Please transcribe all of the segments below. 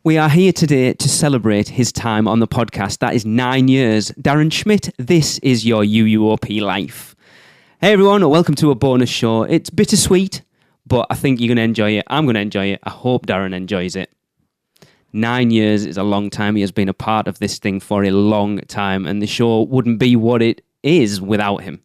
We are here today to celebrate his time on the podcast. That is 9 years. Darren Schmidt, this is your UUOP life. Hey everyone, welcome to a bonus show. It's bittersweet, but I think you're going to enjoy it. I'm going to enjoy it. I hope Darren enjoys it. 9 years is a long time. He has been a part of this thing for a long time, and the show wouldn't be what it is without him.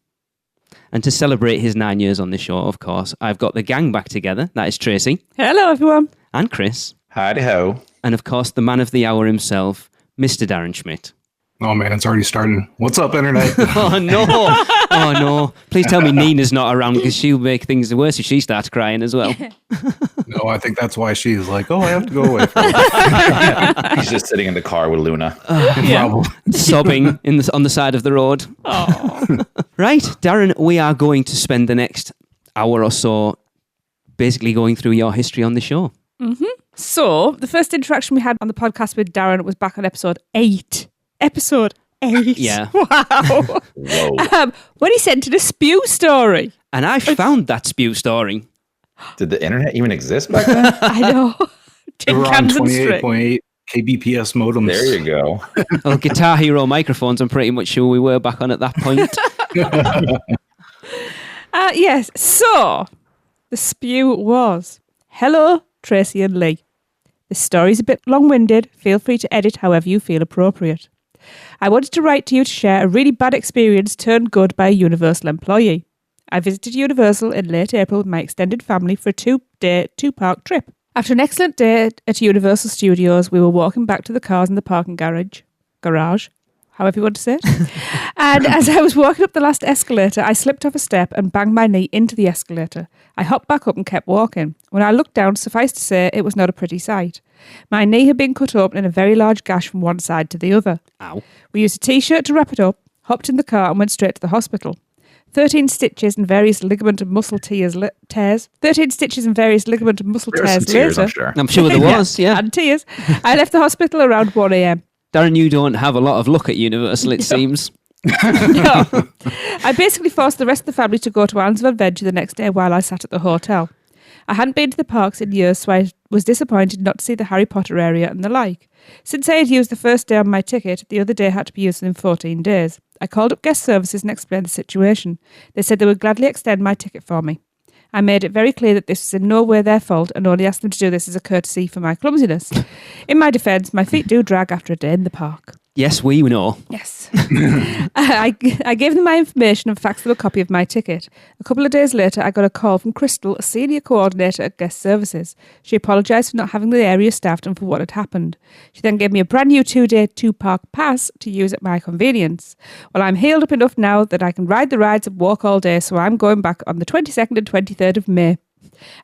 And to celebrate his 9 years on the show, of course, I've got the gang back together. That is Tracy. Hello, everyone. And Chris. Howdy-ho. And of course, the man of the hour himself, Mr. Darren Schmidt. Oh man, it's already started. What's up, Internet? Oh no. Oh no. Please tell me Nina's not around because she'll make things worse if she starts crying as well. No, I think that's why she's like, oh, I have to go away for a while. He's just sitting in the car with Luna. Sobbing on the side of the road. Oh. Right, Darren, we are going to spend the next hour or so basically going through your history on the show. Mm-hmm. So, the first interaction we had on the podcast with Darren was back on episode 8. Episode 8. Yeah. Wow. Whoa. When he sent in a spew story. And I found that spew story. Did the internet even exist back then? I know. They were on 28.8 kbps modems. There you go. Well, Guitar Hero microphones, I'm pretty much sure we were back on at that point. Yes. So, the spew was, hello, Tracy and Lee. This story's a bit long-winded. Feel free to edit however you feel appropriate. I wanted to write to you to share a really bad experience turned good by a Universal employee. I visited Universal in late April with my extended family for a 2-day, 2-park trip. After an excellent day at Universal Studios, we were walking back to the cars in the parking garage, however you want to say it. And as I was walking up the last escalator, I slipped off a step and banged my knee into the escalator. I hopped back up and kept walking. When I looked down, suffice to say, it was not a pretty sight. My knee had been cut open in a very large gash from one side to the other. Ow. We used a t-shirt to wrap it up, hopped in the car and went straight to the hospital. 13 stitches and various ligament and muscle tears. 13 stitches and various ligament and muscle tears Tears, later. I'm sure there was, yeah. And tears. I left the hospital around 1 a.m. Darren, you don't have a lot of luck at Universal, it seems. No. I basically forced the rest of the family to go to Islands of Adventure the next day while I sat at the hotel. I hadn't been to the parks in years, so I was disappointed not to see the Harry Potter area and the like. Since I had used the first day on my ticket, the other day had to be used within 14 days. I called up guest services and explained the situation. They said they would gladly extend my ticket for me. I made it very clear that this was in no way their fault and only asked them to do this as a courtesy for my clumsiness. In my defence, my feet do drag after a day in the park. Yes, we know. Yes. I gave them my information and faxed them a copy of my ticket. A couple of days later, I got a call from Crystal, a senior coordinator at guest services. She apologised for not having the area staffed and for what had happened. She then gave me a brand new 2-day 2-park pass to use at my convenience. Well, I'm healed up enough now that I can ride the rides and walk all day, so I'm going back on the 22nd and 23rd of May.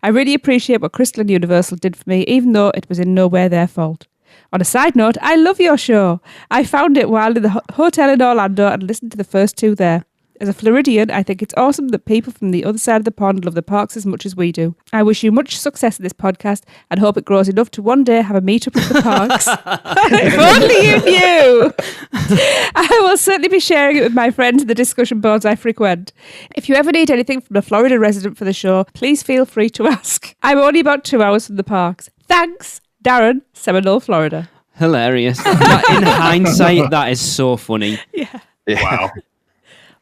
I really appreciate what Crystal and Universal did for me, even though it was in no way their fault. On a side note, I love your show. I found it while in the hotel in Orlando and listened to the first 2 there. As a Floridian, I think it's awesome that people from the other side of the pond love the parks as much as we do. I wish you much success in this podcast and hope it grows enough to one day have a meet-up at the parks. If only you knew! I will certainly be sharing it with my friends in the discussion boards I frequent. If you ever need anything from a Florida resident for the show, please feel free to ask. I'm only about 2 hours from the parks. Thanks! Darren, Seminole, Florida. Hilarious. In hindsight, that is so funny. Yeah. Wow.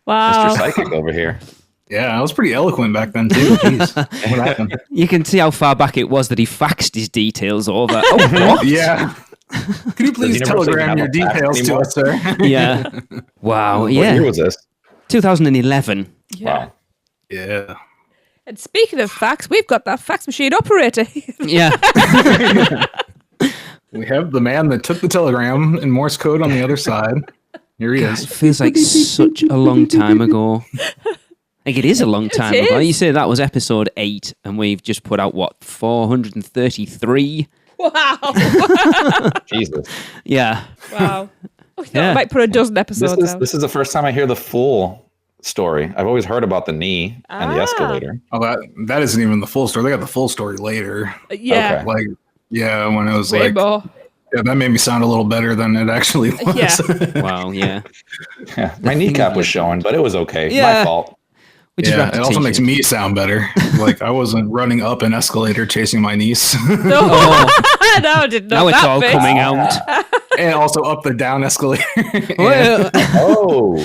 Wow. Mr. Psychic over here. Yeah, I was pretty eloquent back then, too. Jeez. What happened? You can see how far back it was that he faxed his details over. Oh, what? Yeah. Could you please telegram your details to us, sir? Yeah. Wow. What Yeah. year was this? 2011. Yeah. Wow. Yeah. And speaking of fax, we've got that fax machine operator. Yeah. We have the man that took the telegram in Morse code on the other side. Here he It is. feels like such a long time ago. Like it is a long time ago. is. You say that was episode 8 and we've just put out, what, 433? Wow. Jesus. Yeah. Wow. I thought Yeah. I might put a dozen episodes out. This is the first time I hear the full story. I've always heard about the knee and the escalator. Oh, that isn't even the full story. They got the full story later. Yeah. Okay. Like, yeah, when it was Way like, more. yeah, that made me sound a little better than it actually was. Yeah. Wow, yeah. Yeah, my kneecap was showing, but it was okay. Yeah. My fault. We just Yeah, wrapped it a also t-shirt. makes me sound better. Like I wasn't running up an escalator chasing my niece. No. Oh, I didn't know Now it's that all bit. coming out. And also up the down escalator. Well, Oh,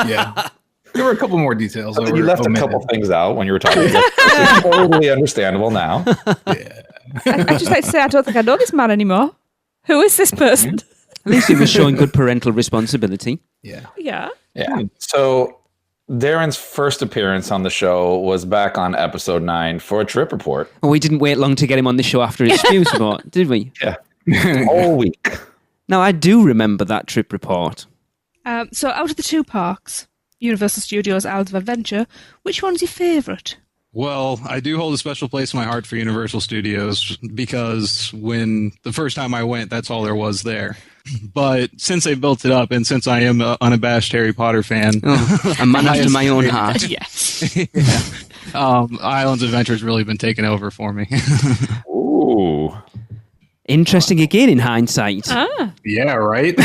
Yeah. There were a couple more details. that you were left a omitted. couple things out when you were talking. It's totally understandable now. Yeah. I just like to say, I don't think I know this man anymore. Who is this person? at least he was showing good parental responsibility. Yeah. Yeah. Yeah. So Darren's first appearance on the show was back on episode 9 for a trip report. And we didn't wait long to get him on the show after his spew sport, did we? Yeah. All week. Now, I do remember that trip report. So out of the two parks, Universal Studios, Islands of Adventure, which one's your favourite? Well, I do hold a special place in my heart for Universal Studios because when the first time I went, that's all there was there. But since they built it up and since I am an unabashed Harry Potter fan, A man after my own heart. Yes. Islands of Adventure has really been taken over for me. Ooh. Interesting again in hindsight. Yeah, right?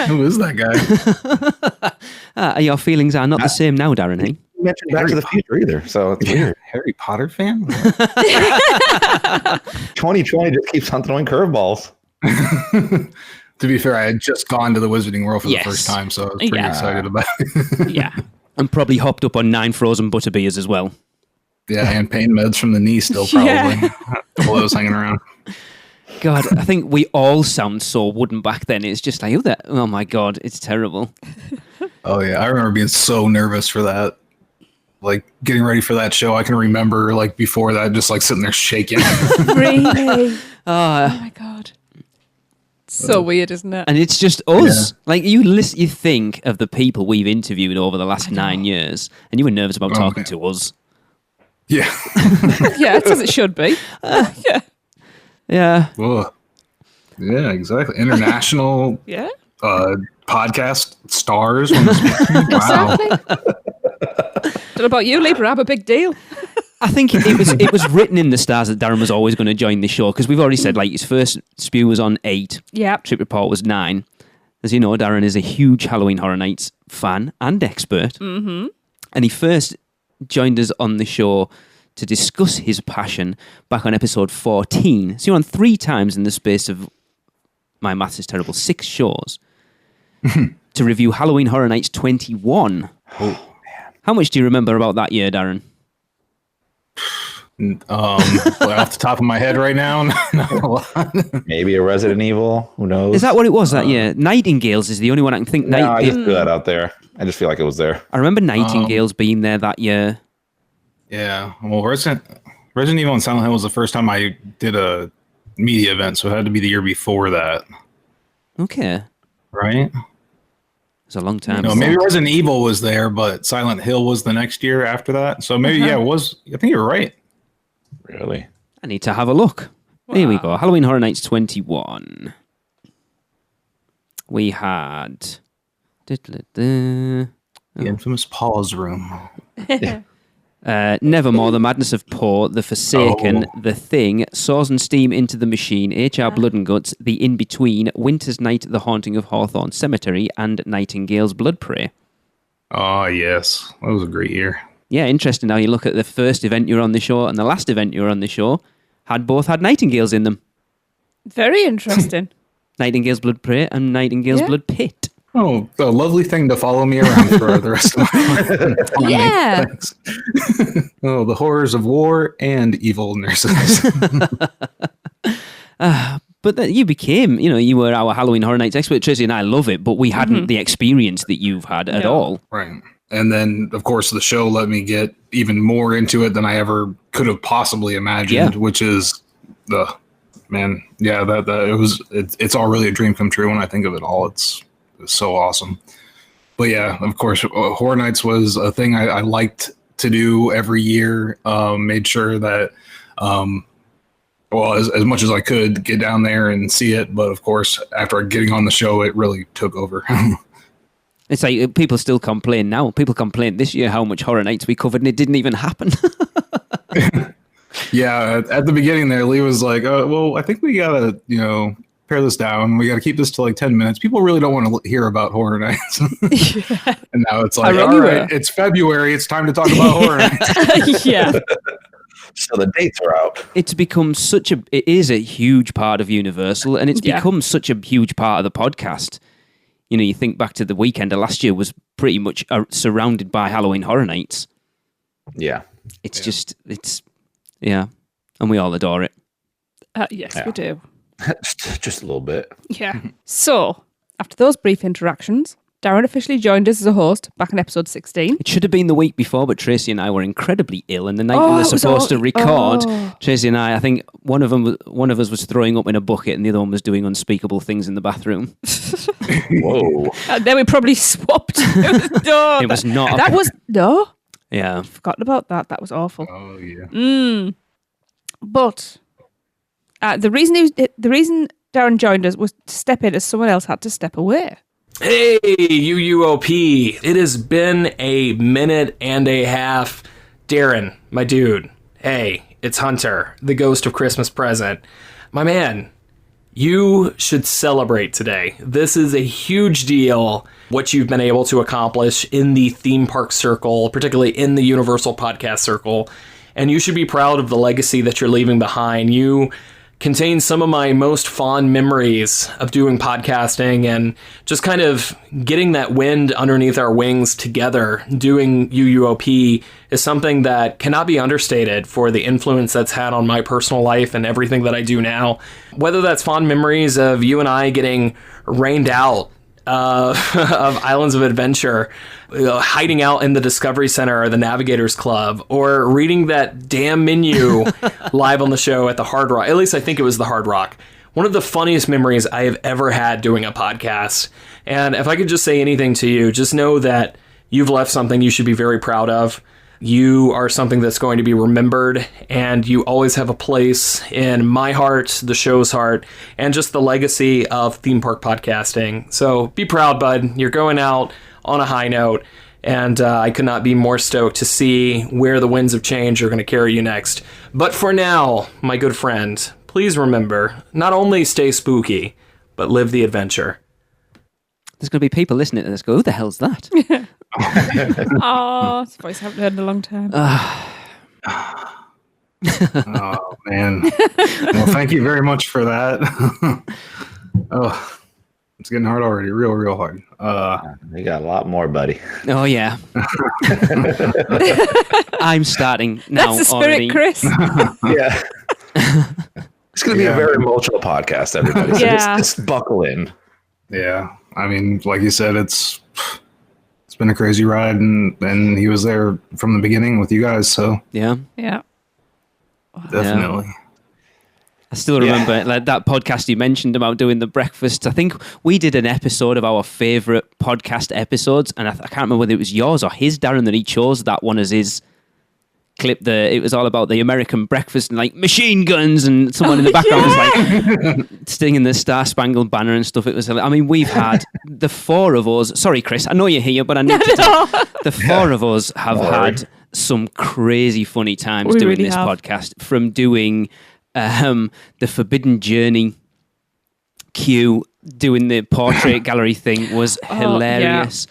Who is that guy? Your feelings are not the same now, Darren, eh? You mentioned Back to the Future either, so it's weird. Harry Potter fan? 2020 just keeps on throwing curveballs. To be fair, I had just gone to the Wizarding World for Yes. the first time, so I was pretty Yeah. excited about it. Yeah. And probably hopped up on 9 frozen butterbeers as well. Yeah, and pain meds from the knee still probably. Yeah. A couple of those hanging around. God, I think we all sound so wooden back then. It's just like, oh my God, it's terrible. Oh yeah, I remember being so nervous for that. Like getting ready for that show, I can remember like before that, just like sitting there shaking. Really? Ah, Oh my God. So weird, isn't it? and it's just us. Like you think of the people we've interviewed over the last 9 years, and you were nervous about talking man. to us. Yeah. Yeah, it's as it should be. Yeah. Yeah. Ugh. Yeah, exactly. International Yeah. podcast stars. Wow. Exactly. Don't know about you, Libra. I'm a big deal. I think it was written in the stars that Darren was always going to join the show because we've already said like his first spew was on 8, Yeah. trip report was 9. As you know, Darren is a huge Halloween Horror Nights fan and expert. Mm-hmm. And he first joined us on the show to discuss his passion back on episode 14. So you're on 3 times in the space of, my maths is terrible, 6 shows to review Halloween Horror Nights 21. Oh, man. How much do you remember about that year, Darren? Off the top of my head right now, not a lot. Maybe a Resident Evil. Who knows? Is that what it was that year? Nightingales is the only one I can think. No, I just threw that out there. I just feel like it was there. I remember Nightingales being there that year. Yeah. Well, Resident Evil and Silent Hill was the first time I did a media event, so it had to be the year before that, Okay. right? It's a long time. No, maybe Resident Evil was there, but Silent Hill was the next year after that. So maybe, yeah, it was. I think you're right. Really? I need to have a look. Here we go. Halloween Horror Nights 21. We had... The infamous pause room. Nevermore, The Madness of Poe, The Forsaken, The Thing, Saws and Steam Into the Machine, HR Blood and Guts, The In-Between, Winter's Night, The Haunting of Hawthorne Cemetery, and Nightingale's Blood Prey. Oh, yes. That was a great year. Yeah, interesting how you look at the first event you were on the show and the last event you were on the show, both had Nightingales in them. Very interesting. Nightingale's Blood Prey and Nightingale's Yeah. Blood Pit. Oh, a lovely thing to follow me around for the rest of my life. Yeah. Thanks. Oh, the horrors of war and evil nurses. But then you became, you were our Halloween Horror Nights expert. Tracy and I love it, but we hadn't the experience that you've had at No. all. Right. And then, of course, the show let me get even more into it than I ever could have possibly imagined, Yeah. which is it's all really a dream come true when I think of it all. It's so awesome. But yeah, of course, Horror Nights was a thing I liked to do every year. Made sure that, as much as I could get down there and see it. But of course, after getting on the show, it really took over. It's like people still complain now. People complain this year how much Horror Nights we covered and it didn't even happen. Yeah, at the beginning there, Lee was like, I think we got to, pare this down. We got to keep this to like 10 minutes. People really don't want to hear about Horror Nights. And now it's like, all right, it's February. It's time to talk about Horror Nights. Yeah. So the dates are out. It's become it is a huge part of Universal, and it's become such a huge part of the podcast. You know, you think back to the weekend of last year was pretty much surrounded by Halloween Horror Nights. Yeah. It's and we all adore it. Yes, we do. Just a little bit. Yeah. So, after those brief interactions, Darren officially joined us as a host back in episode 16. It should have been the week before, but Tracy and I were incredibly ill, and the night we were supposed to record, Tracy and I think one of us was throwing up in a bucket, and the other one was doing unspeakable things in the bathroom. Whoa! And then we probably swapped. No, It was not. That was no. Yeah, Forgotten about that. That was awful. Oh yeah. But the reason Darren joined us was to step in as someone else had to step away. Hey, UUOP. It has been a minute and a half. Darren, my dude. Hey, it's Hunter, the ghost of Christmas present. My man, you should celebrate today. This is a huge deal, what you've been able to accomplish in the theme park circle, particularly in the Universal podcast circle. And you should be proud of the legacy that you're leaving behind. You contains some of my most fond memories of doing podcasting and just kind of getting that wind underneath our wings together. Doing UUOP is something that cannot be understated for the influence that's had on my personal life and everything that I do now. Whether that's fond memories of you and I getting rained out of Islands of Adventure, hiding out in the Discovery Center or the Navigators Club, or reading that damn menu live on the show at the Hard Rock. At least I think it was the Hard Rock. One of the funniest memories I have ever had doing a podcast. And if I could just say anything to you, just know that you've left something you should be very proud of. You are something that's going to be remembered, and you always have a place in my heart, the show's heart, and just the legacy of theme park podcasting. So be proud, bud. You're going out on a high note, and I could not be more stoked to see where the winds of change are going to carry you next. But for now, my good friend, please remember, not only stay spooky, but live the adventure. there's going to be people listening to this go, who the hell's that? Oh, it's a voice I haven't heard in a long time. Oh man. Well, thank you very much for that. Oh, it's getting hard already. Real hard. We got a lot more, buddy. Oh, yeah. I'm starting now That's the spirit, already. Chris. Yeah. It's going to be a very emotional podcast, everybody. So Yeah. just buckle in. Yeah. I mean, like you said, it's been a crazy ride, and he was there from the beginning with you guys, so Yeah. Yeah. definitely. I still remember like that podcast you mentioned about doing the breakfast. I think we did an episode of our favourite podcast episodes, and I can't remember whether it was yours or his, Darren, that he chose that one as his clip. It was all about the American breakfast and like machine guns, and someone in the background was like singing the Star Spangled Banner and stuff. It was, I mean, we've had the four of us. Sorry, Chris, I know you're here, but I need to tell, the four of us have had some crazy funny times We doing really this have. podcast, from doing the Forbidden Journey queue, doing the portrait gallery thing was hilarious.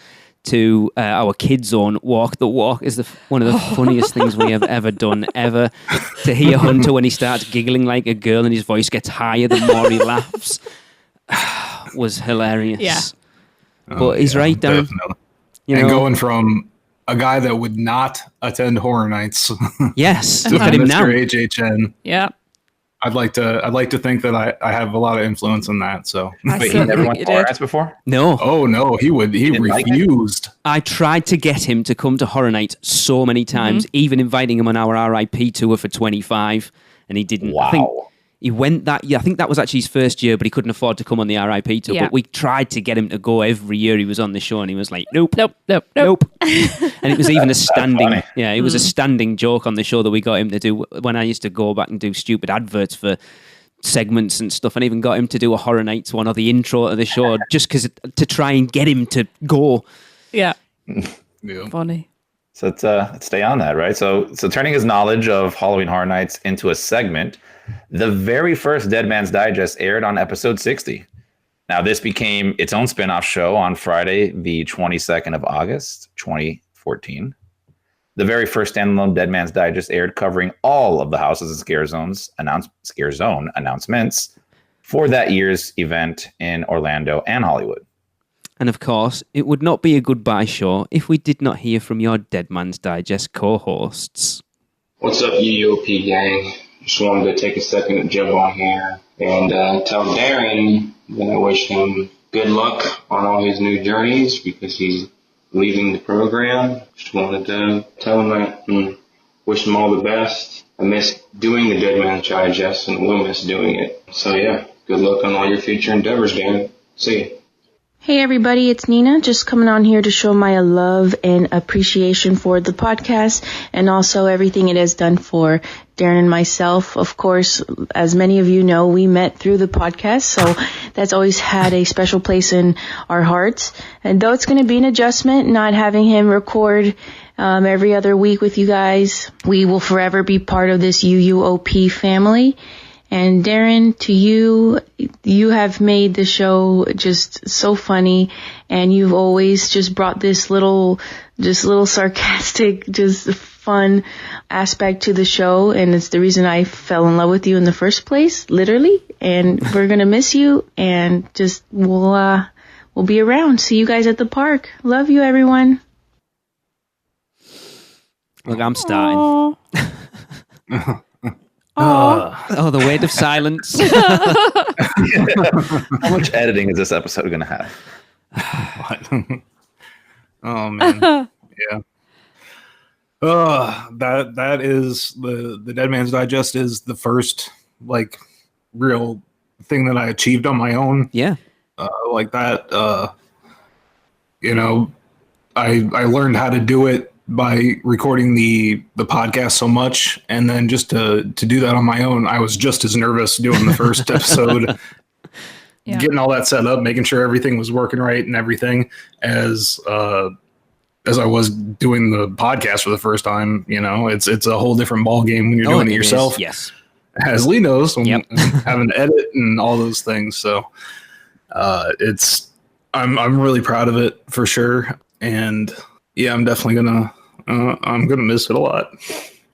To our kids' own Walk the Walk is one of the funniest things we have ever done, ever. To hear Hunter when he starts giggling like a girl and his voice gets higher the more he laughs was hilarious. Yeah. But he's right, Darren. Definitely. You And know, going from a guy that would not attend horror nights yes, to look at him now. Mr. HHN. Yeah. I'd like to think that I have a lot of influence in that. So I Wait, he certainly never think went you to Horror did. Nights before? No, oh no, he didn't like it? refused. I tried to get him to come to Horror Nights so many times, even inviting him on our RIP tour for 25, and he didn't. I think Wow. he went that year. I think that was actually his first year, but he couldn't afford to come on the RIP tour. Yeah. But we tried to get him to go every year he was on the show, and he was like, nope. Nope. Nope. And it was even a standing, funny. it was a standing joke on the show that we got him to do when I used to go back and do stupid adverts for segments and stuff, and even got him to do a Horror Nights one or the intro to the show just because to try and get him to go. Yeah. Yeah. Funny. So let's stay on that, right? So turning his knowledge of Halloween Horror Nights into a segment, the very first Dead Man's Digest aired on episode 60. Now, this became its own spin-off show on Friday, the 22nd of August, 2014. The very first standalone Dead Man's Digest aired, covering all of the Houses and Scare Zone announcements for that year's event in Orlando and Hollywood. And of course, it would not be a goodbye show if we did not hear from your Dead Man's Digest co-hosts. What's up, UUOP gang? Just wanted to take a second to jump on here and tell Darren that I wish him good luck on all his new journeys because he's leaving the program. Just wanted to tell him that and wish him all the best. I miss doing the Dead Man's Digest and will miss doing it. So yeah, good luck on all your future endeavors, Darren. See you. Hey everybody, it's Nina, just coming on here to show my love and appreciation for the podcast and also everything it has done for Darren and myself. Of course, as many of you know, we met through the podcast, so that's always had a special place in our hearts. And though it's going to be an adjustment, not having him record every other week with you guys, we will forever be part of this UUOP family. And Darren, to you, you have made the show just so funny, and you've always just brought this little sarcastic, just fun aspect to the show, and it's the reason I fell in love with you in the first place, literally. And we're gonna miss you, and just we'll be around. See you guys at the park. Love you, everyone. Look, I'm starting. Oh, the weight of silence. How much editing is this episode going to have? Oh man, yeah. That is the Dead Man's Digest is the first like real thing that I achieved on my own. Yeah, like that. You know, I learned how to do it by recording the podcast so much, and then just to do that on my own, I was just as nervous doing the first episode, getting all that set up, making sure everything was working right and everything as I was doing the podcast for the first time. You know, it's a whole different ball game when you're doing it yourself. Is. Yes, as Lee knows, having to edit and all those things. So I'm really proud of it for sure, and yeah, I'm definitely I'm gonna miss it a lot.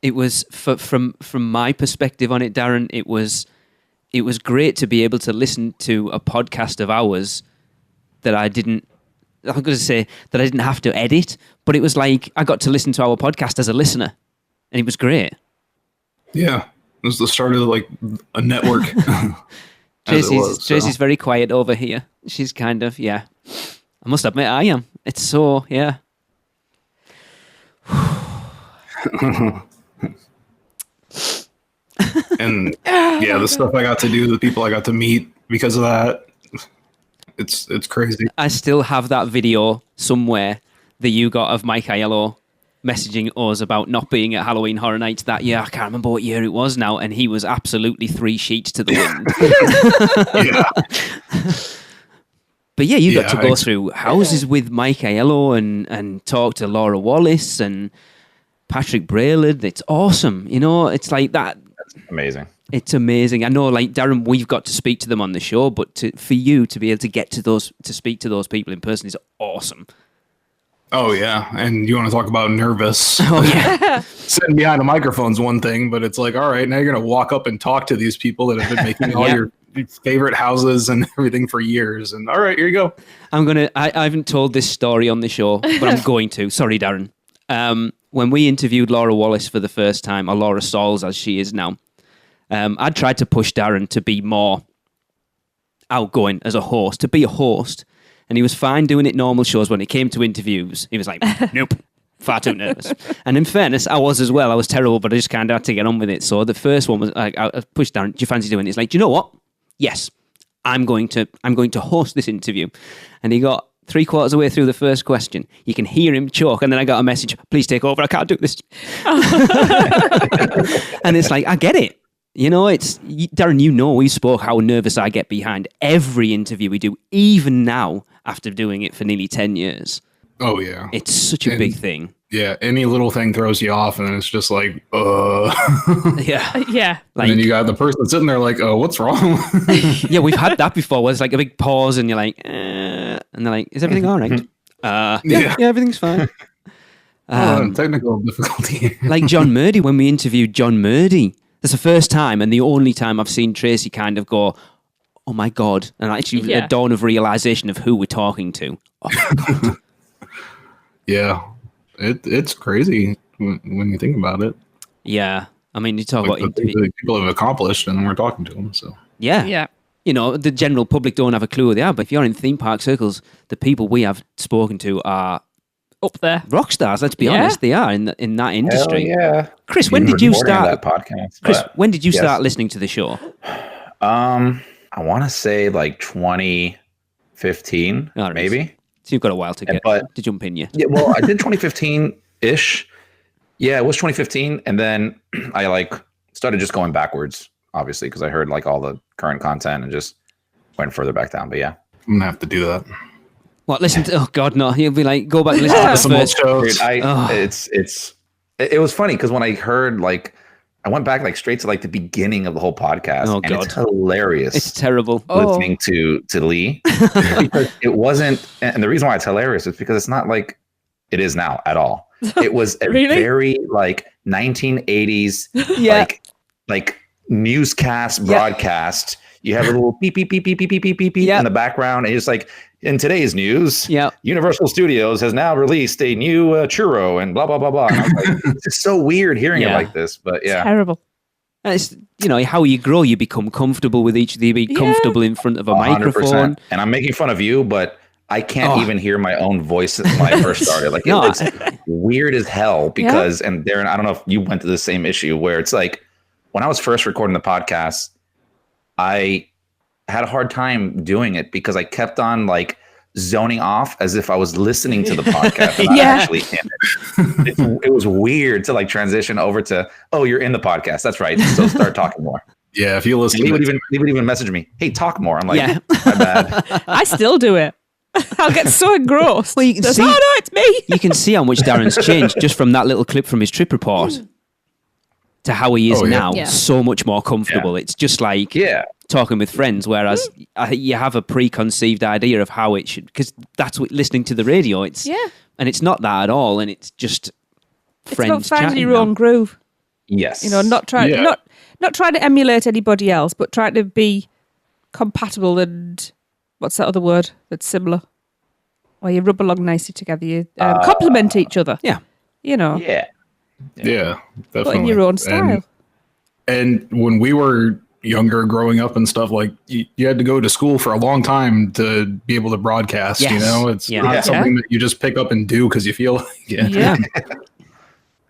It was from my perspective on it, Darren. It was great to be able to listen to a podcast of ours that I'm going to say that I didn't have to edit, but it was like I got to listen to our podcast as a listener, and it was great. Yeah, it was the start of like a network. Tracy's very quiet over here. She's kind of I must admit I am. It's so and the stuff I got to do, the people I got to meet because of that, it's crazy. I still have that video somewhere that you got of Mike Aiello messaging us about not being at Halloween Horror Nights that year. I can't remember what year it was now, and he was absolutely 3 sheets to the wind. But yeah, you got to go through houses with Mike Aiello and talk to Laura Wallace and Patrick Braylard. It's awesome. You know, it's like that. That's amazing. It's amazing. I know, like Darren, we've got to speak to them on the show, but for you to be able to get to speak to those people in person is awesome. Oh yeah, and you want to talk about nervous? Oh yeah, sitting behind a microphone's one thing, but it's like, all right, now you're gonna walk up and talk to these people that have been making all your favorite houses and everything for years. And all right, here you go. I haven't told this story on the show, but I'm going to. Sorry, Darren. When we interviewed Laura Wallace for the first time, or Laura Sauls as she is now, I tried to push Darren to be more outgoing as a host, to be a host. And he was fine doing it normal shows. When it came to interviews, he was like, nope, far too nervous. And in fairness, I was as well. I was terrible, but I just kind of had to get on with it. So the first one was like, I pushed Darren, do you fancy doing it? He's like, do you know what? Yes, I'm going to host this interview. And he got 3/4 of the way through the first question. You can hear him choke. And then I got a message, please take over. I can't do this. And it's like, I get it. You know, Darren, you know, we spoke how nervous I get behind every interview we do, even now after doing it for nearly 10 years. Oh, yeah. It's such a big thing. Yeah, any little thing throws you off, and it's just like, Yeah. Yeah. Like, and then you got the person sitting there like, what's wrong? Yeah, we've had that before, where it's like a big pause, and you're like, and they're like, is everything all right? Yeah, everything's fine. Technical difficulty. Like John Murdy, when we interviewed John Murdy, that's the first time and the only time I've seen Tracy kind of go, oh my God, and actually a dawn of realization of who we're talking to. Oh my God. Yeah, it's crazy when you think about it. Yeah, I mean, you talk Like about the things that people have accomplished, and we're talking to them. So yeah. You know, the general public don't have a clue who they are, but if you're in theme park circles, the people we have spoken to are up there. Rock stars, let's be honest. They are in that industry. Hell yeah. Chris, when did you start that podcast? Chris, when did you yes. start listening to the show? I want to say like 2015, maybe. So you've got a while to to jump in, Yeah, well, I did 2015-ish. Yeah, it was 2015, and then I like started just going backwards, obviously, because I heard like all the current content and just went further back down. But yeah, I'm gonna have to do that. What? Listen to? Oh God, no! You'll be like, go back and listen to the first shows. Dude, it was funny because when I heard like, I went back like straight to like the beginning of the whole podcast. Oh, and God. it's hilarious. It's terrible. Listening to Lee because it wasn't, and the reason why it's hilarious is because it's not like it is now at all. It was a Really? very like 1980s like newscast broadcast. You have a little beep beep beep beep beep beep beep beep in the background, and it's like in today's news, Universal Studios has now released a new churro and blah blah blah blah. And I was like, it's just so weird hearing it like this, but yeah, Terrible. And it's, you know, how you grow, you become comfortable with each of you, be comfortable in front of a 100%. microphone. And I'm making fun of you, but I can't even hear my own voice when I first started. Like it's weird as hell because, and Darren, I don't know if you went through the same issue where it's like when I was first recording the podcast, I had a hard time doing it because I kept on like zoning off as if I was listening to the podcast and not actually in it. It was weird to like transition over to, oh, you're in the podcast. That's right. So start talking more. Yeah, if you listen, he would even message me, hey, talk more. I'm like, my bad. I still do it. I'll get so engrossed. Well, you can see, oh no, it's me. You can see how much Darren's changed just from that little clip from his trip report to how he is now. Yeah. So much more comfortable. It's just like talking with friends, whereas you have a preconceived idea of how it should, because that's what listening to the radio. It's and it's not that at all, and it's just friends. It's about finding chatting your own groove. Yes, you know, not trying to emulate anybody else, but trying to be compatible and what's that other word that's similar? Well, you rub along nicely together. You complement each other. Yeah, you know. Yeah, definitely. But in your own style. And when we were younger, growing up and stuff, like you had to go to school for a long time to be able to broadcast. Yes. You know, it's not something that you just pick up and do because you feel like it. Yeah.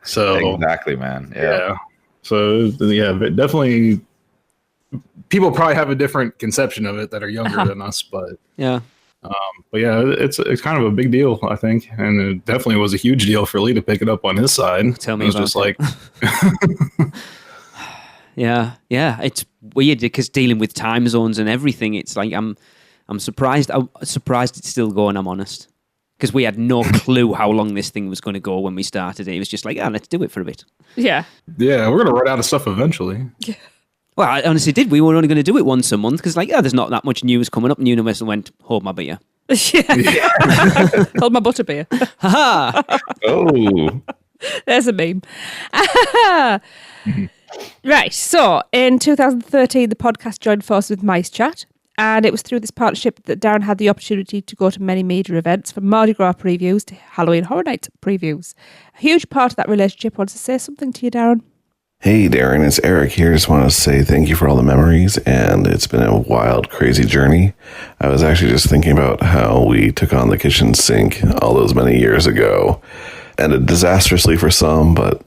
So exactly, man. Yeah. So but definitely. People probably have a different conception of it that are younger than us, but it's kind of a big deal, I think, and it definitely was a huge deal for Lee to pick it up on his side. Tell me it was about just it. like, it's weird because dealing with time zones and everything, it's like I'm surprised. I'm surprised it's still going. I'm honest, because we had no clue how long this thing was going to go when we started it. It was just like, let's do it for a bit. Yeah, we're gonna run out of stuff eventually. Yeah. Well, I honestly did. We were only going to do it once a month because, there's not that much news coming up. And Universal went, hold my beer. Hold my butterbeer. Ha! Oh, there's a meme. Right. So in 2013, the podcast joined forces with Mice Chat. And it was through this partnership that Darren had the opportunity to go to many major events, from Mardi Gras previews to Halloween Horror Nights previews. A huge part of that relationship. Wants to say something to you, Darren? Hey Darren, it's Eric here. Just want to say thank you for all the memories, and it's been a wild, crazy journey. I was actually just thinking about how we took on the kitchen sink all those many years ago. Ended disastrously for some, but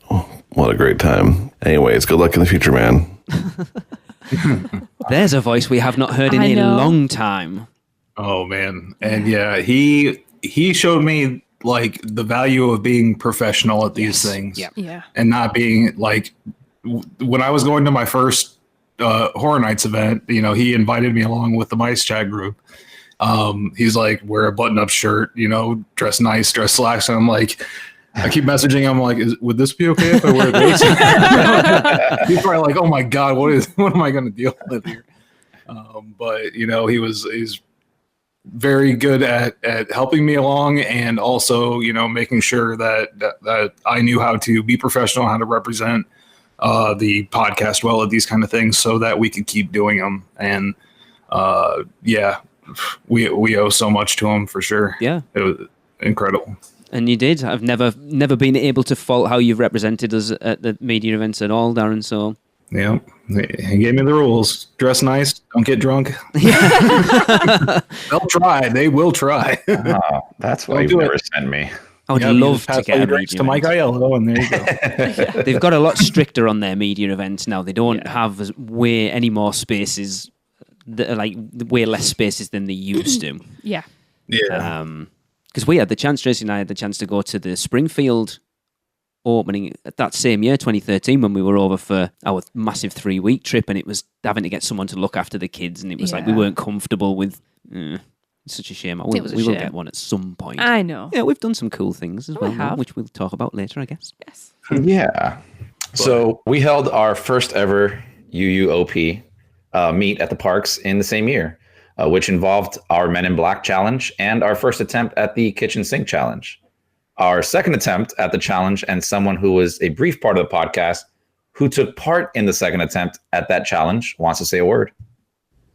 what a great time. Anyways, good luck in the future, man. There's a voice we have not heard in a long time. Oh man. And he showed me like the value of being professional at these things. Yeah. And not being like, when I was going to my first Horror Nights event, he invited me along with the Mice Chat group. He's like, wear a button-up shirt, dress nice, dress slacks. And I'm like, I keep messaging him like, would this be okay if I wear this? He's probably like, oh my God, what am I going to deal with here? But he's very good at helping me along, and also, making sure that I knew how to be professional, how to represent the podcast well at these kind of things, so that we could keep doing them. And we owe so much to him for sure. Yeah, it was incredible. And you did. I've never been able to fault how you've represented us at the media events at all, Darren. So yeah, he gave me the rules: dress nice, don't get drunk. They'll try. They will try. Oh, that's why you never send me. I would love to get a media to Mike Aiello, and there you go. They've got a lot stricter on their media events now. They don't have way any more spaces, way less spaces than they used to. Yeah. Because we had the chance, Tracy and I had the chance to go to the Springfield opening that same year, 2013, when we were over for our massive 3-week trip, and it was having to get someone to look after the kids, and it was like we weren't comfortable with. It's such a shame. We will get one at some point. I know. Yeah, we've done some cool things as well, which we'll talk about later, I guess. Yes. Yeah. So we held our first ever UUOP meet at the parks in the same year, which involved our Men in Black challenge and our first attempt at the kitchen sink challenge. Our second attempt at the challenge, and someone who was a brief part of the podcast who took part in the second attempt at that challenge wants to say a word.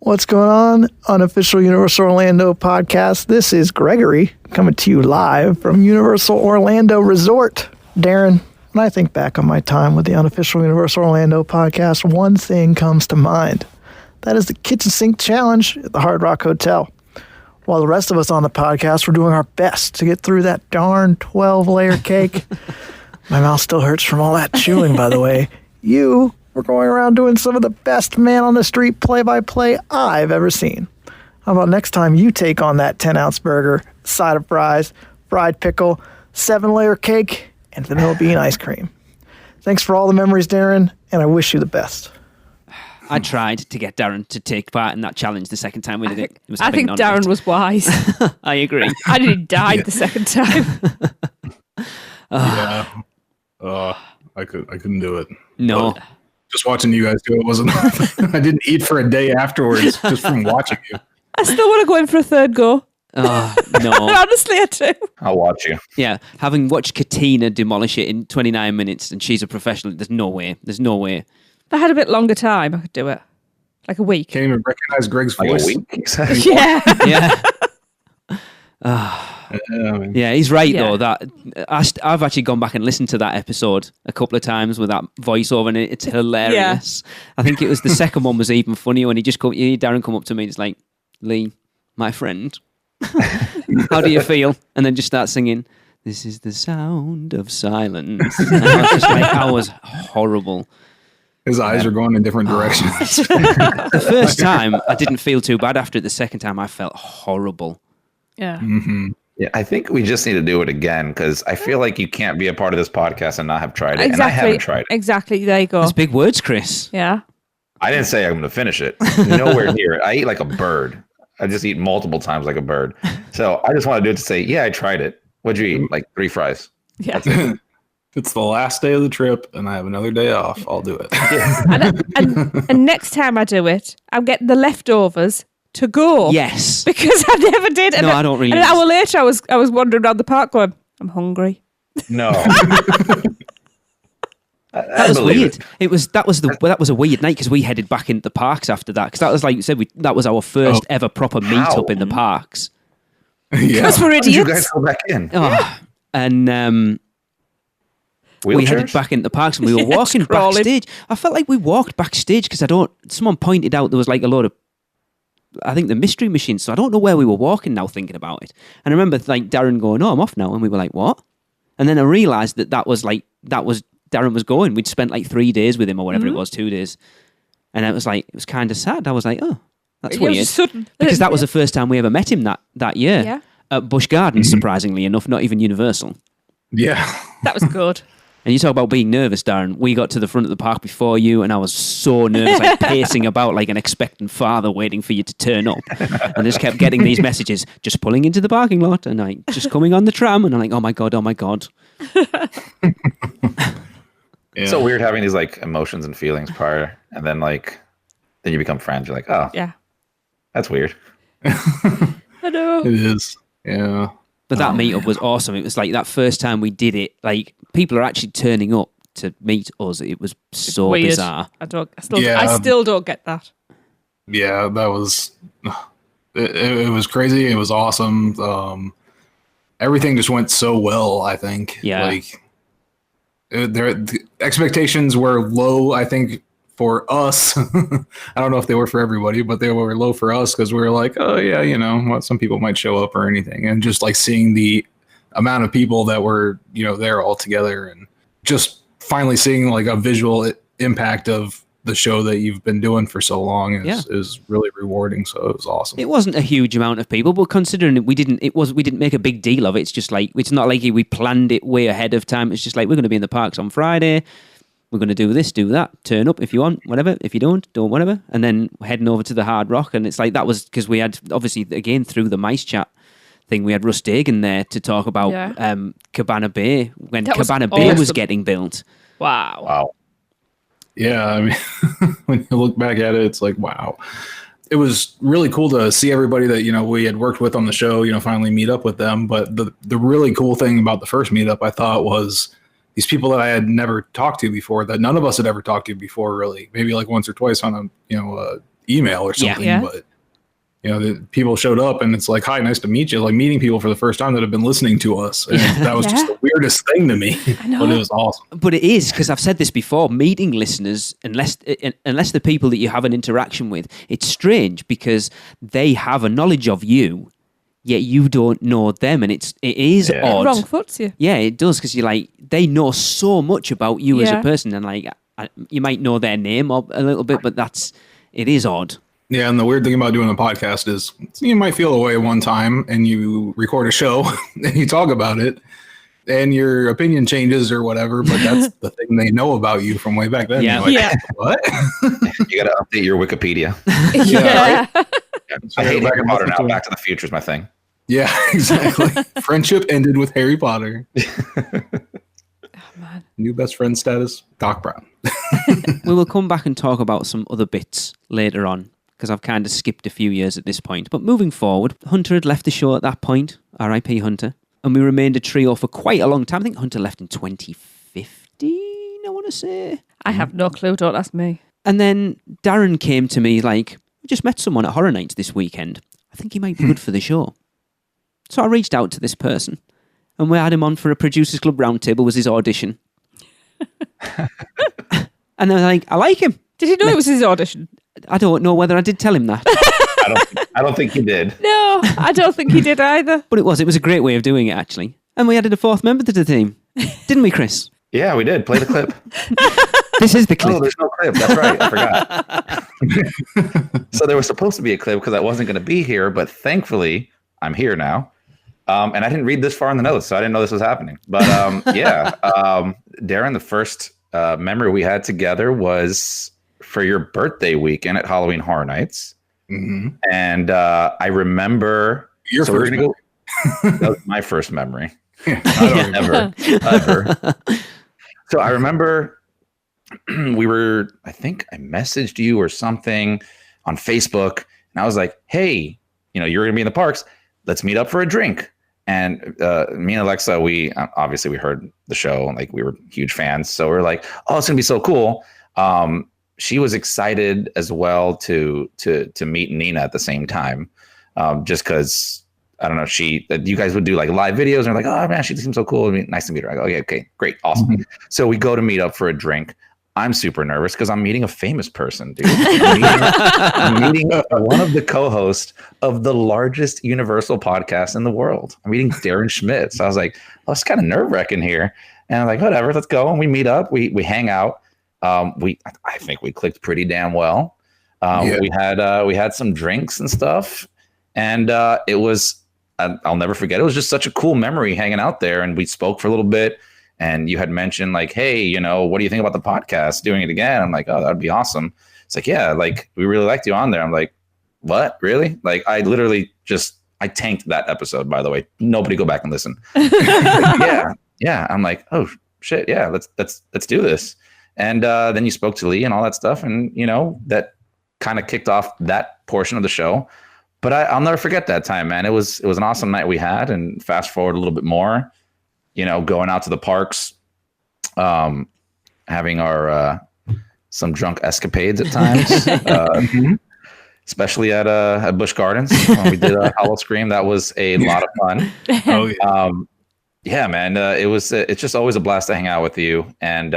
What's going on? Unofficial Universal Orlando podcast. This is Gregory coming to you live from Universal Orlando Resort. Darren, when I think back on my time with the Unofficial Universal Orlando podcast, one thing comes to mind. That is the kitchen sink challenge at the Hard Rock Hotel. While the rest of us on the podcast were doing our best to get through that darn 12-layer cake. My mouth still hurts from all that chewing, by the way. You were going around doing some of the best man-on-the-street play-by-play I've ever seen. How about next time you take on that 10-ounce burger, side of fries, fried pickle, 7-layer cake, and vanilla bean ice cream. Thanks for all the memories, Darren, and I wish you the best. I tried to get Darren to take part in that challenge the second time we did it. I think Darren was wise. I agree. I nearly died the second time. Yeah. I couldn't do it. No. But just watching you guys do it wasn't. I didn't eat for a day afterwards just from watching you. I still want to go in for a third go. Oh, no. Honestly, I do. I'll watch you. Yeah, having watched Katina demolish it in 29 minutes, and she's a professional, there's no way. If I had a bit longer time, I could do it. Like a week. Can't even recognize Greg's voice. Like a week? Yeah. Yeah, he's right though. That I've actually gone back and listened to that episode a couple of times with that voiceover, and it's hilarious. I think it was the second one was even funnier when Darren come up to me, and it's like, Lee, my friend, how do you feel? And then just start singing, "This is the sound of silence." And I was just like, I was horrible. His eyes are going in different directions. The first time I didn't feel too bad. After it, the second time I felt horrible. Yeah. Mm-hmm. Yeah, I think we just need to do it again, because I feel like you can't be a part of this podcast and not have tried it. And I haven't tried it. Exactly. There you go. That's big words, Chris. Yeah. I didn't say I'm going to finish it. Nowhere near it. I eat like a bird. I just eat multiple times like a bird. So I just want to do it to say, yeah, I tried it. What'd you eat? Like 3 fries. Yeah. It's the last day of the trip, and I have another day off. I'll do it. and next time I do it, I'm getting the leftovers to go. Yes. Because I never did. No, I don't really. And an hour later, I was wandering around the park going, I'm hungry. No. That was weird. That was a weird night, because we headed back into the parks after that, because that was like you said, that was our first ever proper meet up in the parks. Because we're idiots. Did you guys go back in? And we headed back into the parks, and we were walking backstage. I felt like we walked backstage because someone pointed out there was like a lot of, I think, the mystery machines. So I don't know where we were walking now, thinking about it. And I remember like Darren going, "Oh, I'm off now," and we were like, "What?" And then I realised that was Darren was going. We'd spent like 3 days with him or whatever it was, 2 days, and it was kind of sad. I was like, "Oh, that's weird," because that was the first time we ever met him that year at Busch Gardens. Surprisingly enough, not even Universal. Yeah, that was good. And you talk about being nervous, Darren. We got to the front of the park before you, and I was so nervous, like pacing about like an expectant father waiting for you to turn up. And I just kept getting these messages, just pulling into the parking lot, and like just coming on the tram, and I'm like, oh my God. It's so weird having these like emotions and feelings prior, and then you become friends. You're like, oh, yeah, that's weird. No, know. It is. Yeah. But that meetup was awesome. It was like that first time we did it, like people are actually turning up to meet us. It was so Weird. bizarre. I still don't get that. Yeah, that was it was crazy. It was awesome. Everything just went so well, I think. Yeah. Like the expectations were low, I think, for us. I don't know if they were for everybody, but they were low for us because we were like, oh yeah, some people might show up or anything. And just like seeing the amount of people that were, there all together and just finally seeing like a visual impact of the show that you've been doing for so long is really rewarding. So it was awesome. It wasn't a huge amount of people, but considering we didn't make a big deal of it. It's just like, it's not like we planned it way ahead of time. It's just like, we're going to be in the parks on Friday. We're going to do this, do that, turn up if you want, whatever. If you don't whatever. And then heading over to the Hard Rock. And it's like, that was because we had, obviously, again, through the Mice Chat thing, we had Russ Dagan there to talk about Cabana Bay, when Cabana Bay was getting built. Wow. Yeah, I mean, when you look back at it, it's like, wow. It was really cool to see everybody that, we had worked with on the show, finally meet up with them. But the really cool thing about the first meetup, I thought, was these people that I had never talked to before, that none of us had ever talked to before, really. Maybe like once or twice on a email or something. Yeah. But the people showed up and it's like, hi, nice to meet you. Like meeting people for the first time that have been listening to us. And that was just the weirdest thing to me. I know. But it was awesome. But it is, because I've said this before, meeting listeners, unless the people that you have an interaction with, it's strange because they have a knowledge of you, yet you don't know them, and it is odd. Wrong foots you. Yeah, it does, because you're like, they know so much about you as a person, and like you might know their name a little bit, but it is odd. Yeah, and the weird thing about doing a podcast is you might feel away one time and you record a show and you talk about it and your opinion changes or whatever, but that's the thing they know about you from way back then. Yeah. You're like, what? You got to update your Wikipedia. Yeah. I hate Harry Potter now. Back to the Future is my thing. Yeah, exactly. Friendship ended with Harry Potter. Man. New best friend status, Doc Brown. We will come back and talk about some other bits later on, because I've kind of skipped a few years at this point. But moving forward, Hunter had left the show at that point, R.I.P. Hunter, and we remained a trio for quite a long time. I think Hunter left in 2015, I want to say. I have no clue, don't ask me. And then Darren came to me like, we just met someone at Horror Nights this weekend. I think he might be good for the show. So I reached out to this person, and we had him on for a Producers Club Roundtable, was his audition. And I was like, I like him. Did he know it was his audition? I don't know whether I did tell him that. I don't think you did. No, I don't think he did either. But it was a great way of doing it, actually. And we added a fourth member to the team. Didn't we, Chris? Yeah, we did. Play the clip. This is the clip. Oh, there's no clip. That's right. I forgot. So there was supposed to be a clip because I wasn't going to be here, but thankfully I'm here now. And I didn't read this far in the notes, so I didn't know this was happening. But Darren, the first memory we had together was for your birthday weekend at Halloween Horror Nights. Mm-hmm. And I remember your first memory. That was my first memory. Ever. So I remember I think I messaged you or something on Facebook, and I was like, hey, you're going to be in the parks. Let's meet up for a drink. And me and Alexa, we heard the show, and like we were huge fans. So we're like, oh, it's going to be so cool. She was excited as well to meet Nina at the same time, just because I don't know, you guys would do like live videos, and they're like, oh man, she seems so cool. I mean, nice to meet her. I go, okay, great, awesome. Mm-hmm. So we go to meet up for a drink. I'm super nervous because I'm meeting a famous person, dude. I'm meeting one of the co-hosts of the largest Universal podcast in the world. I'm meeting Darren Schmidt. So I was like, oh, it's kind of nerve-wracking here. And I'm like, whatever, let's go. And we meet up. We hang out. I think we clicked pretty damn well. We had some drinks and stuff. And it was, I'll never forget. It was just such a cool memory hanging out there. And we spoke for a little bit. And you had mentioned like, hey, what do you think about the podcast, doing it again? I'm like, oh, that'd be awesome. It's like, yeah, like we really liked you on there. I'm like, what? Really? Like I literally I tanked that episode, by the way. Nobody go back and listen. Yeah. I'm like, oh shit. Yeah, let's do this. And then you spoke to Lee and all that stuff. And, that kind of kicked off that portion of the show. But I'll never forget that time, man. It was an awesome night we had. And fast forward a little bit more, going out to the parks, having our some drunk escapades at times, especially at Busch Gardens when we did a Hollow Scream. That was a lot of fun. Oh yeah. Yeah, man. It's just always a blast to hang out with you. And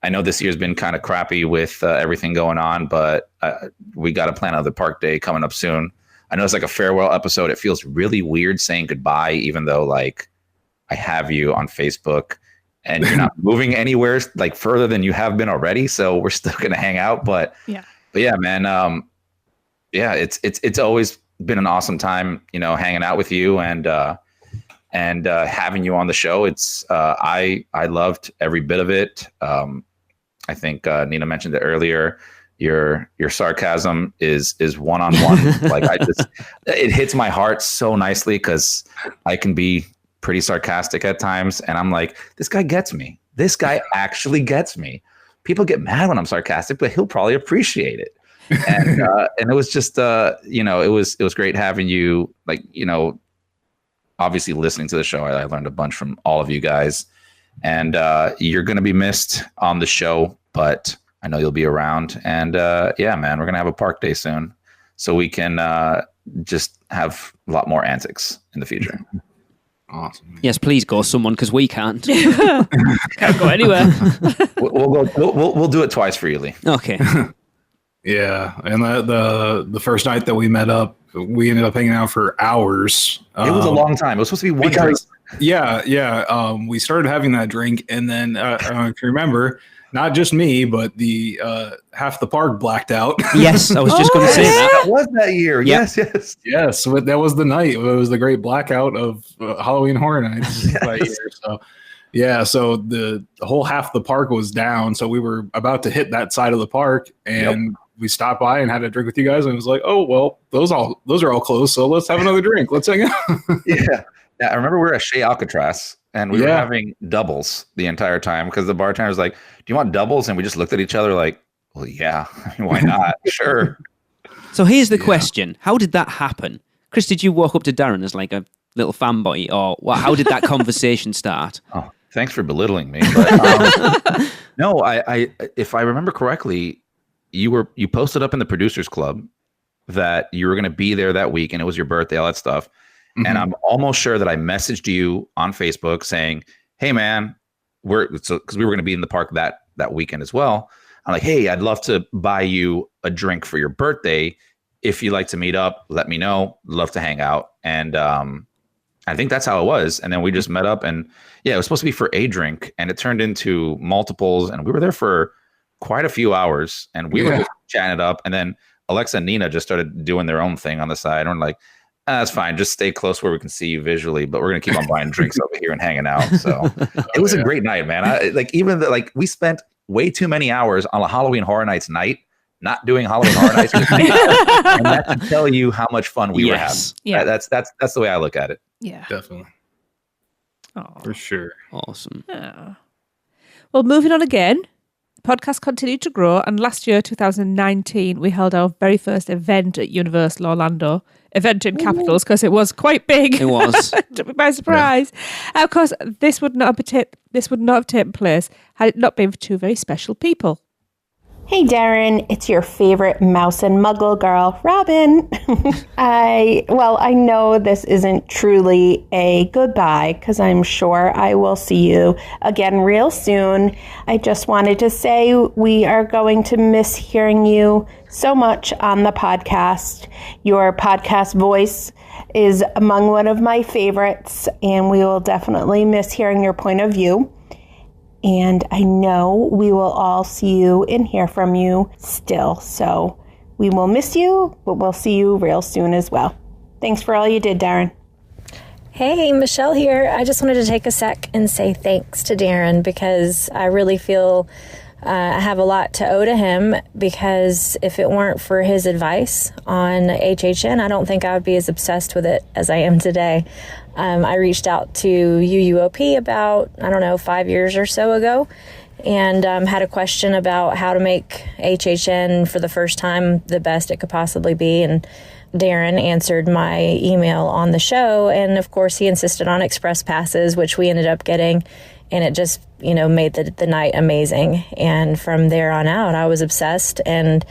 I know this year's been kind of crappy with everything going on, but we got to plan another park day coming up soon. I know it's like a farewell episode. It feels really weird saying goodbye, even though like I have you on Facebook and you're not moving anywhere like further than you have been already. So we're still going to hang out. But yeah, man. It's always been an awesome time, hanging out with you and having you on the show. It's I loved every bit of it. I think Nina mentioned it earlier. Your sarcasm is one-on-one. Like it hits my heart so nicely because I can be pretty sarcastic at times, and I'm like, this guy gets me. This guy actually gets me. People get mad when I'm sarcastic, but he'll probably appreciate it. And and it was just it was great having you. Like obviously listening to the show, I learned a bunch from all of you guys. And you're going to be missed on the show, but I know you'll be around. And yeah, man, we're going to have a park day soon so we can just have a lot more antics in the future. Awesome. Man. Yes, please go someone because we can't. Can't go anywhere. We'll do it twice for you, Lee. Okay. Yeah, and the first night that we met up, we ended up hanging out for hours. It was a long time. It was supposed to be one drink. Yeah. We started having that drink, and then if you remember, not just me, but the half the park blacked out. Yes, I was just going to say that. That was that year. Yep. Yes. But that was the night. It was the great blackout of Halloween Horror Nights that year. So. Yeah, so the whole half the park was down, so we were about to hit that side of the park, and we stopped by and had a drink with you guys, and it was like, oh well, those are all closed, so let's have another drink. Let's hang out. Yeah, I remember we were at Chez Alcatraz, and we were having doubles the entire time because the bartender was like, "Do you want doubles?" And we just looked at each other like, "Well, yeah, why not? Sure." So here's the question: how did that happen, Chris? Did you walk up to Darren as like a little fanboy, or how did that conversation start? Oh. Thanks for belittling me. But, no, I if I remember correctly, you posted up in the Producers Club that you were going to be there that week, and it was your birthday, all that stuff. Mm-hmm. And I'm almost sure that I messaged you on Facebook saying, "Hey, man, because we were going to be in the park that weekend as well. I'm like, hey, I'd love to buy you a drink for your birthday. If you'd like to meet up, let me know. Love to hang out." And I think that's how it was. And then we just met up, and yeah, it was supposed to be for a drink, and it turned into multiples, and we were there for quite a few hours, and we were just chatting it up. And then Alexa and Nina just started doing their own thing on the side. And we're like, that's fine. Just stay close where we can see you visually, but we're going to keep on buying drinks over here and hanging out. So it was a great night, man. We spent way too many hours on a Halloween Horror Nights night, not doing Halloween Horror Nights. And that should tell you how much fun we were having. Yeah. That's the way I look at it. Yeah, definitely. Oh, for sure. Awesome. Yeah. Well, moving on again, the podcast continued to grow, and last year, 2019, we held our very first event at Universal Orlando. Event in capitals because it was quite big. It was. Took me by surprise. Yeah. Of course, this would not have taken place had it not been for two very special people. Hey Darren, it's your favorite mouse and muggle girl, Robin. I know this isn't truly a goodbye because I'm sure I will see you again real soon. I just wanted to say we are going to miss hearing you so much on the podcast. Your podcast voice is among one of my favorites, and we will definitely miss hearing your point of view. And I know we will all see you and hear from you still. So we will miss you, but we'll see you real soon as well. Thanks for all you did, Darren. Hey, Michelle here. I just wanted to take a sec and say thanks to Darren because I really feel I have a lot to owe to him, because if it weren't for his advice on HHN, I don't think I would be as obsessed with it as I am today. I reached out to UUOP about, 5 years or so ago, and had a question about how to make HHN for the first time the best it could possibly be. And Darren answered my email on the show. And of course, he insisted on express passes, which we ended up getting. And it just, made the night amazing. And from there on out, I was obsessed and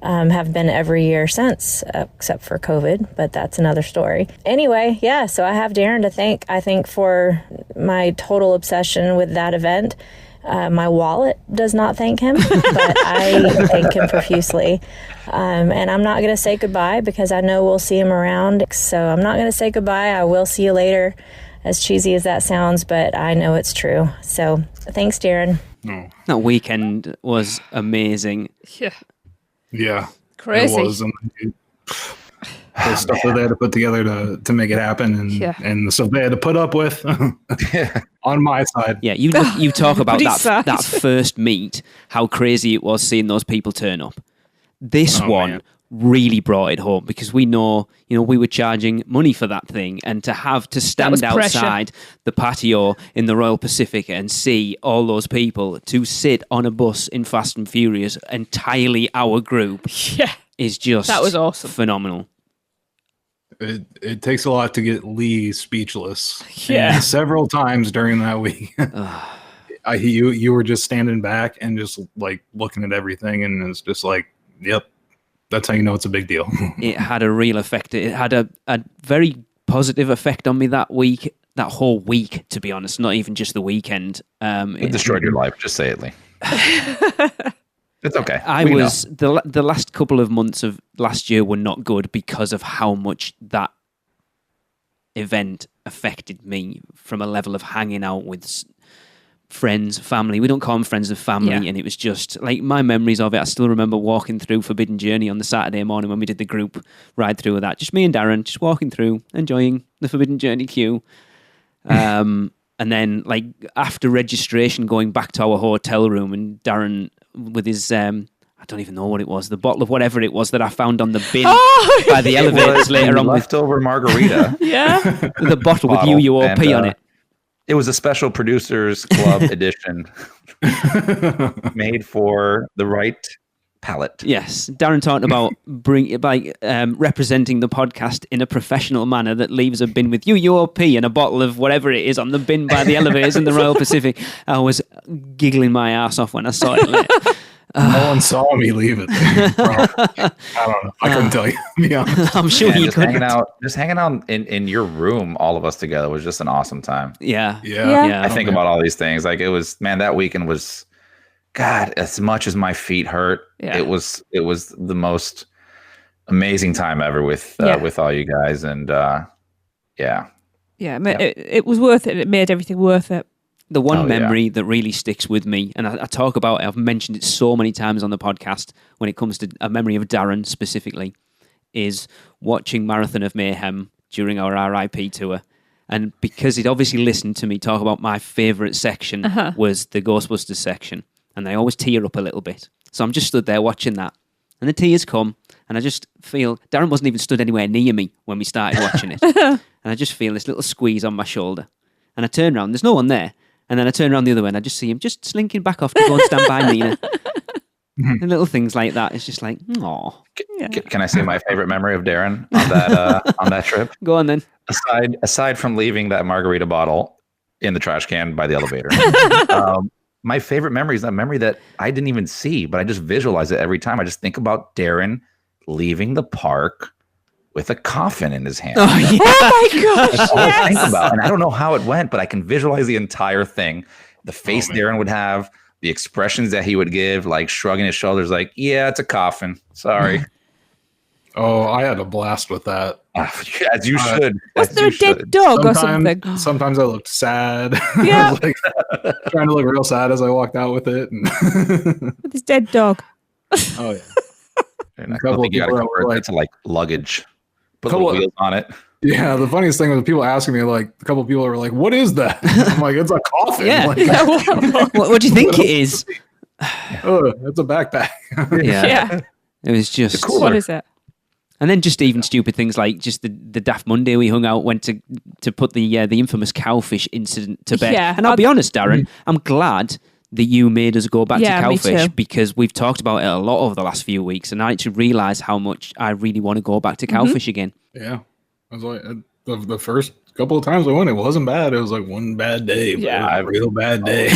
have been every year since, except for COVID, but that's another story. Anyway, yeah, so I have Darren to thank, I think, for my total obsession with that event. My wallet does not thank him, but I thank him profusely. And I'm not going to say goodbye because I know we'll see him around. So I'm not going to say goodbye. I will see you later, as cheesy as that sounds, but I know it's true. So thanks, Darren. Oh. That weekend was amazing. Yeah. Crazy. It was. And the stuff that they had to put together to make it happen and the stuff they had to put up with on my side. Yeah, you talk about that first meet, how crazy it was seeing those people turn up. This one really brought it home because we know, we were charging money for that thing, and to have to stand outside the patio in the Royal Pacific and see all those people, to sit on a bus in Fast and Furious, entirely our group, is just that was awesome. Phenomenal. It takes a lot to get Lee speechless. Yeah. And several times during that week. You were just standing back and just like looking at everything, and it's just like, yep, that's how you know it's a big deal. It had a real effect. It had a very positive effect on me that week, that whole week, to be honest, not even just the weekend. It destroyed your life. Just say it, Lee. It's okay. The last couple of months of last year were not good because of how much that event affected me from a level of hanging out with friends, family. We don't call them friends of family, and it was just like my memories of it. I still remember walking through Forbidden Journey on the Saturday morning when we did the group ride through of that. Just me and Darren, just walking through, enjoying the Forbidden Journey queue. And then, like, after registration, going back to our hotel room, and Darren with his, I don't even know what it was, the bottle of whatever it was that I found on the bin by the elevators later on. Leftover margarita. The bottle with UUOP on it. It was a special producers club edition made for the right palate. Yes, Darren talked about representing the podcast in a professional manner that leaves a bin with UUOP and a bottle of whatever it is on the bin by the elevators in the Royal Pacific. I was giggling my ass off when I saw it later. No one saw me leave it. I don't know. I couldn't tell you. To be honest. I'm sure you couldn't. Hanging out in your room, all of us together, was just an awesome time. Yeah. I think about all these things. Like, it was, man, that weekend was, God, as much as my feet hurt, it was the most amazing time ever with all you guys. And it was worth it. It made everything worth it. The one memory that really sticks with me, and I talk about it, I've mentioned it so many times on the podcast when it comes to a memory of Darren specifically, is watching Marathon of Mayhem during our RIP tour. And because he'd obviously listened to me talk about my favourite section was the Ghostbusters section, and I always tear up a little bit. So I'm just stood there watching that, and the tears come, and I just feel, Darren wasn't even stood anywhere near me when we started watching it, and I just feel this little squeeze on my shoulder, and I turn around, there's no one there. And then I turn around the other way and I just see him just slinking back off to go and stand by Nina. And little things like that. It's just like, aw. Can I say my favorite memory of Darren on that trip? Go on then. Aside from leaving that margarita bottle in the trash can by the elevator, my favorite memory is that memory that I didn't even see, but I just visualize it every time. I just think about Darren leaving the park with a coffin in his hand. Oh my gosh! That's all I think about, and I don't know how it went, but I can visualize the entire thing. The face Darren would have, the expressions that he would give, like shrugging his shoulders, like, "Yeah, it's a coffin. Sorry." Oh, I had a blast with that. As you should. Was there a dead dog or something? Sometimes I looked sad. Yeah, I was like, trying to look real sad as I walked out with it. With his dead dog. Oh yeah. And I think you got to convert that to like luggage. Put the wheels on it. Yeah, the funniest thing was people asking me, like, a couple of people were like, "What is that?" I'm like, "It's a coffin." Yeah. Like, what do you think it is? It's a backpack. Yeah. It was just. What is it? And then just even stupid things like just the Daft Monday we hung out, went to put the infamous cowfish incident to bed. Yeah. And I'll be honest, Darren, I'm glad that you made us go back to Yeah, me Cowfish too. because we've talked about it a lot over the last few weeks, and I actually realised how much I really want to go back to Cowfish again. Yeah. I was like, the first couple of times I went, it wasn't bad. It was like one bad day. But Yeah. it was a real bad day.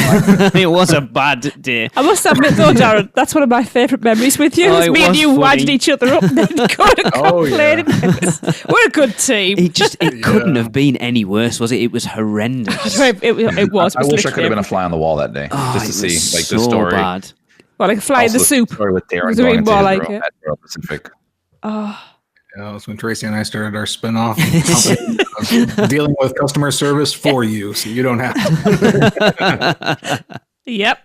It was a bad day. I must admit though, Darren, that's one of my favourite memories with you. Oh, It's it me and was you funny. winding each other up and then going and Oh, yeah. complaining. We're a good team. It couldn't have been any worse, was it? It was horrendous. It was. I wish I literally could have been a fly on the wall that day just to It see was like so the story. bad. Well, like a fly in Also, the soup. story with Darren Was going really into more his like room it. at Royal Pacific. Oh, Yeah, that's when Tracy and I started our spinoff company of dealing with customer service for you, so you don't have to. yep.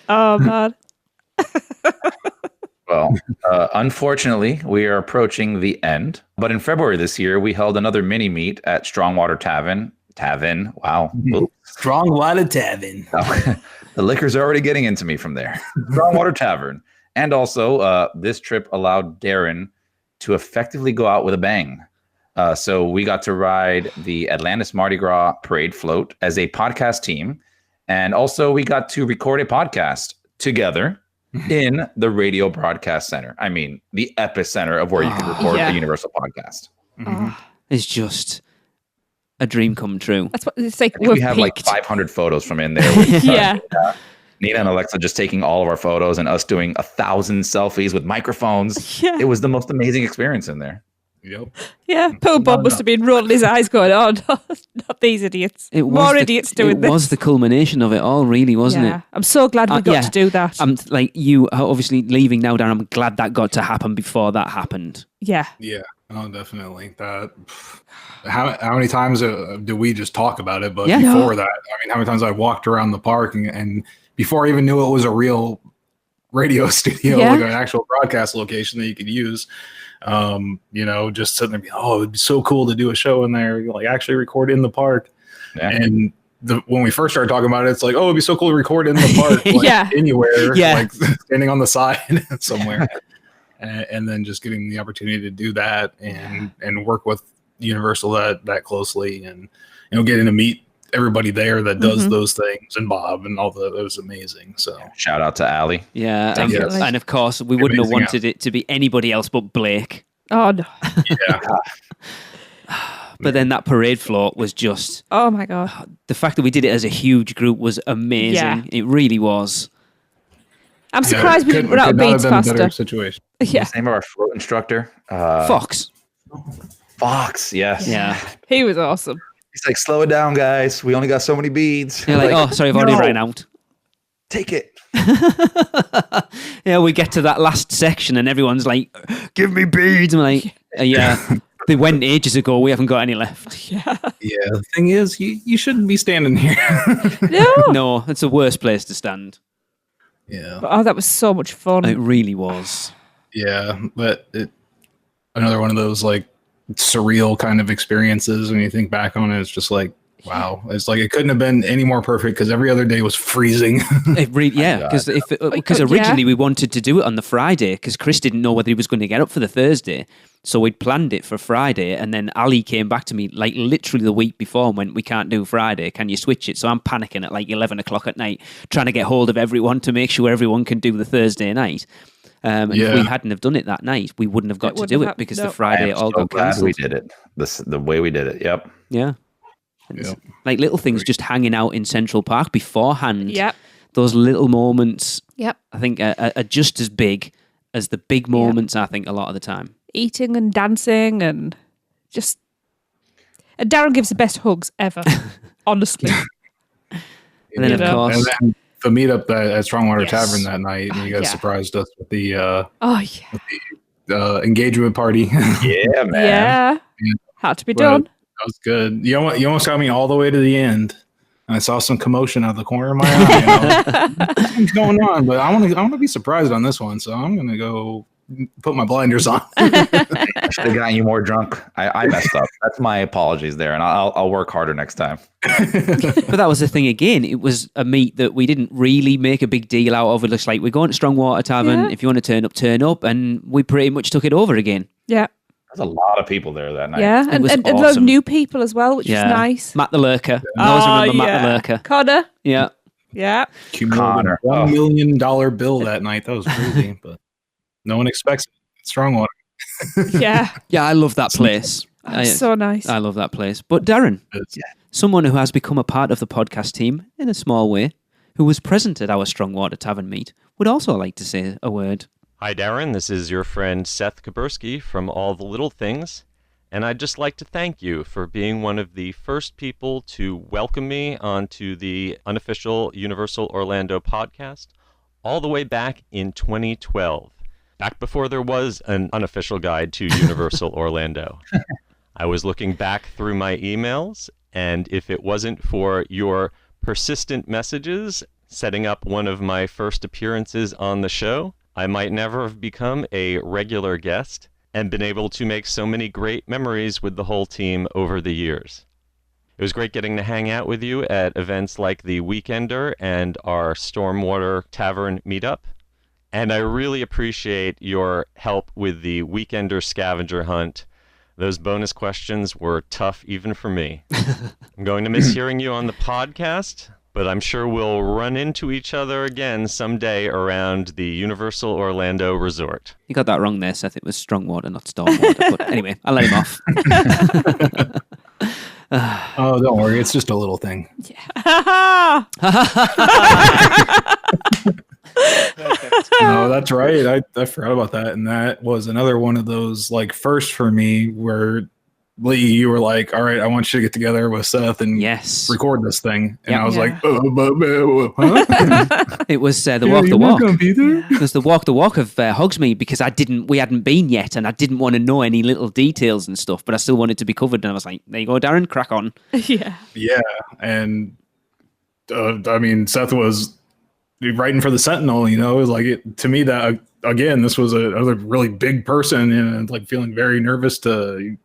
Oh, man. Well, unfortunately, we are approaching the end. But in February this year, we held another mini meet at Strongwater Tavern. Wow. Oops. Strong Water Tavern. The liquor's already getting into me from there. Strongwater Tavern. And also, this trip allowed Darren to effectively go out with a bang. So we got to ride the Atlantis Mardi Gras parade float as a podcast team. And also we got to record a podcast together in the Radio Broadcast Center. I mean, the epicenter of where you can record a Universal podcast. It's just a dream come true. That's what it's like. I think we have like 500 photos from in there. With, Yeah. Nina and Alexa just taking all of our photos and us doing 1,000 selfies with microphones. Yeah. It was the most amazing experience in there. Yep. Yeah, poor Bob must have been rolling his eyes going, oh, no, not these idiots. Idiots doing this. It was the culmination of it all, really, wasn't it? I'm so glad we got to do that. I'm like, you are obviously leaving now, Darren. I'm glad that got to happen before that happened. Yeah. Yeah. Oh, definitely. That. How many times do we just talk about it? But before that, I mean, how many times I walked around the park and before I even knew it was a real radio studio, like an actual broadcast location that you could use. Just sitting there, it'd be so cool to do a show in there, like actually record in the park. Yeah. And when we first started talking about it, it's like, it'd be so cool to record in the park, like anywhere, like standing on the side somewhere. And then just getting the opportunity to do that and work with Universal that closely, and getting to meet everybody there that does those things, and Bob and all that. It was amazing. So shout out to Allie. Yeah, and of course we wouldn't have wanted it to be anybody else but Blake. Oh no. Yeah. But then that parade float was just, oh my god, the fact that we did it as a huge group was amazing. Yeah. It really was. I'm surprised we didn't run out of beads faster. Situation. Yeah. What's the name of our float instructor? Fox. Fox, yes. Yeah. He was awesome. He's like, slow it down, guys. We only got so many beads. You're like, oh, sorry, I've already ran out. Take it. Yeah, we get to that last section and everyone's like, give me beads. I'm like, yeah, they went ages ago. We haven't got any left. Yeah. Yeah. The thing is, you shouldn't be standing here. No, it's the worst place to stand. Yeah. But, that was so much fun. It really was. Yeah, but another one of those like surreal kind of experiences when you think back on it. It's just like, wow, it's like it couldn't have been any more perfect because every other day was freezing. Because originally we wanted to do it on the Friday because Chris didn't know whether he was going to get up for the Thursday, so we'd planned it for Friday, and then Ali came back to me like literally the week before and went, we can't do Friday, can you switch it? So I'm panicking at like 11 o'clock at night trying to get hold of everyone to make sure everyone can do the Thursday night. And if we hadn't have done it that night, we wouldn't have got to do it because the Friday all got cancelled. We did it the way we did it. Yep. Yeah. Like little things just hanging out in Central Park beforehand. Yep. Those little moments, yep, I think are just as big as the big moments, I think, a lot of the time. Eating and dancing and just... And Darren gives the best hugs ever, honestly. And then, of course... And then the meetup at Strongwater Tavern that night, and you guys surprised us with the engagement party. Yeah, man. Yeah. Had to be done. That was good. You almost got me all the way to the end. And I saw some commotion out of the corner of my eye. What's going on? But I want to be surprised on this one, so I'm going to go put my blinders on. I should have gotten you more drunk. I messed up. That's my apologies there, and I'll work harder next time. But that was the thing again. It was a meet that we didn't really make a big deal out of. It looks like we're going to Strongwater Tavern. Yeah. If you want to turn up. And we pretty much took it over again. Yeah. There's a lot of people there that night. Yeah, and a lot of new people as well, which is nice. Matt the Lurker. I always remember Matt the Lurker. Connor. Yeah. Yeah. Cumulative $1 million bill that night. That was crazy, but no one expects it. Strong water. Yeah. Yeah, I love that place. So nice. I love that place. But Darren, someone who has become a part of the podcast team in a small way, who was present at our Strongwater Tavern meet, would also like to say a word. Hi, Darren. This is your friend Seth Kaburski from All the Little Things. And I'd just like to thank you for being one of the first people to welcome me onto the unofficial Universal Orlando podcast all the way back in 2012, back before there was an unofficial guide to Universal Orlando. I was looking back through my emails, and if it wasn't for your persistent messages setting up one of my first appearances on the show, I might never have become a regular guest and been able to make so many great memories with the whole team over the years. It was great getting to hang out with you at events like the Weekender and our Stormwater Tavern meetup. And I really appreciate your help with the Weekender scavenger hunt. Those bonus questions were tough even for me. I'm going to miss hearing you on the podcast, but I'm sure we'll run into each other again someday around the Universal Orlando Resort. You got that wrong there, Seth. It was Strongwater, not Stormwater. But anyway, I'll let him off. Oh, don't worry. It's just a little thing. Yeah. No, that's right. I forgot about that. And that was another one of those like first for me where Lee, you were like, all right, I want you to get together with Seth and record this thing. And I was like, huh? It was the walk the walk. Gonna be there? It was the walk of Hogsmeade, because we hadn't been yet, and I didn't want to know any little details and stuff, but I still wanted to be covered. And I was like, there you go, Darren, crack on. Yeah. Yeah. And I mean, Seth was writing for the Sentinel, you know, it was like to me that again, this was a really big person and like feeling very nervous to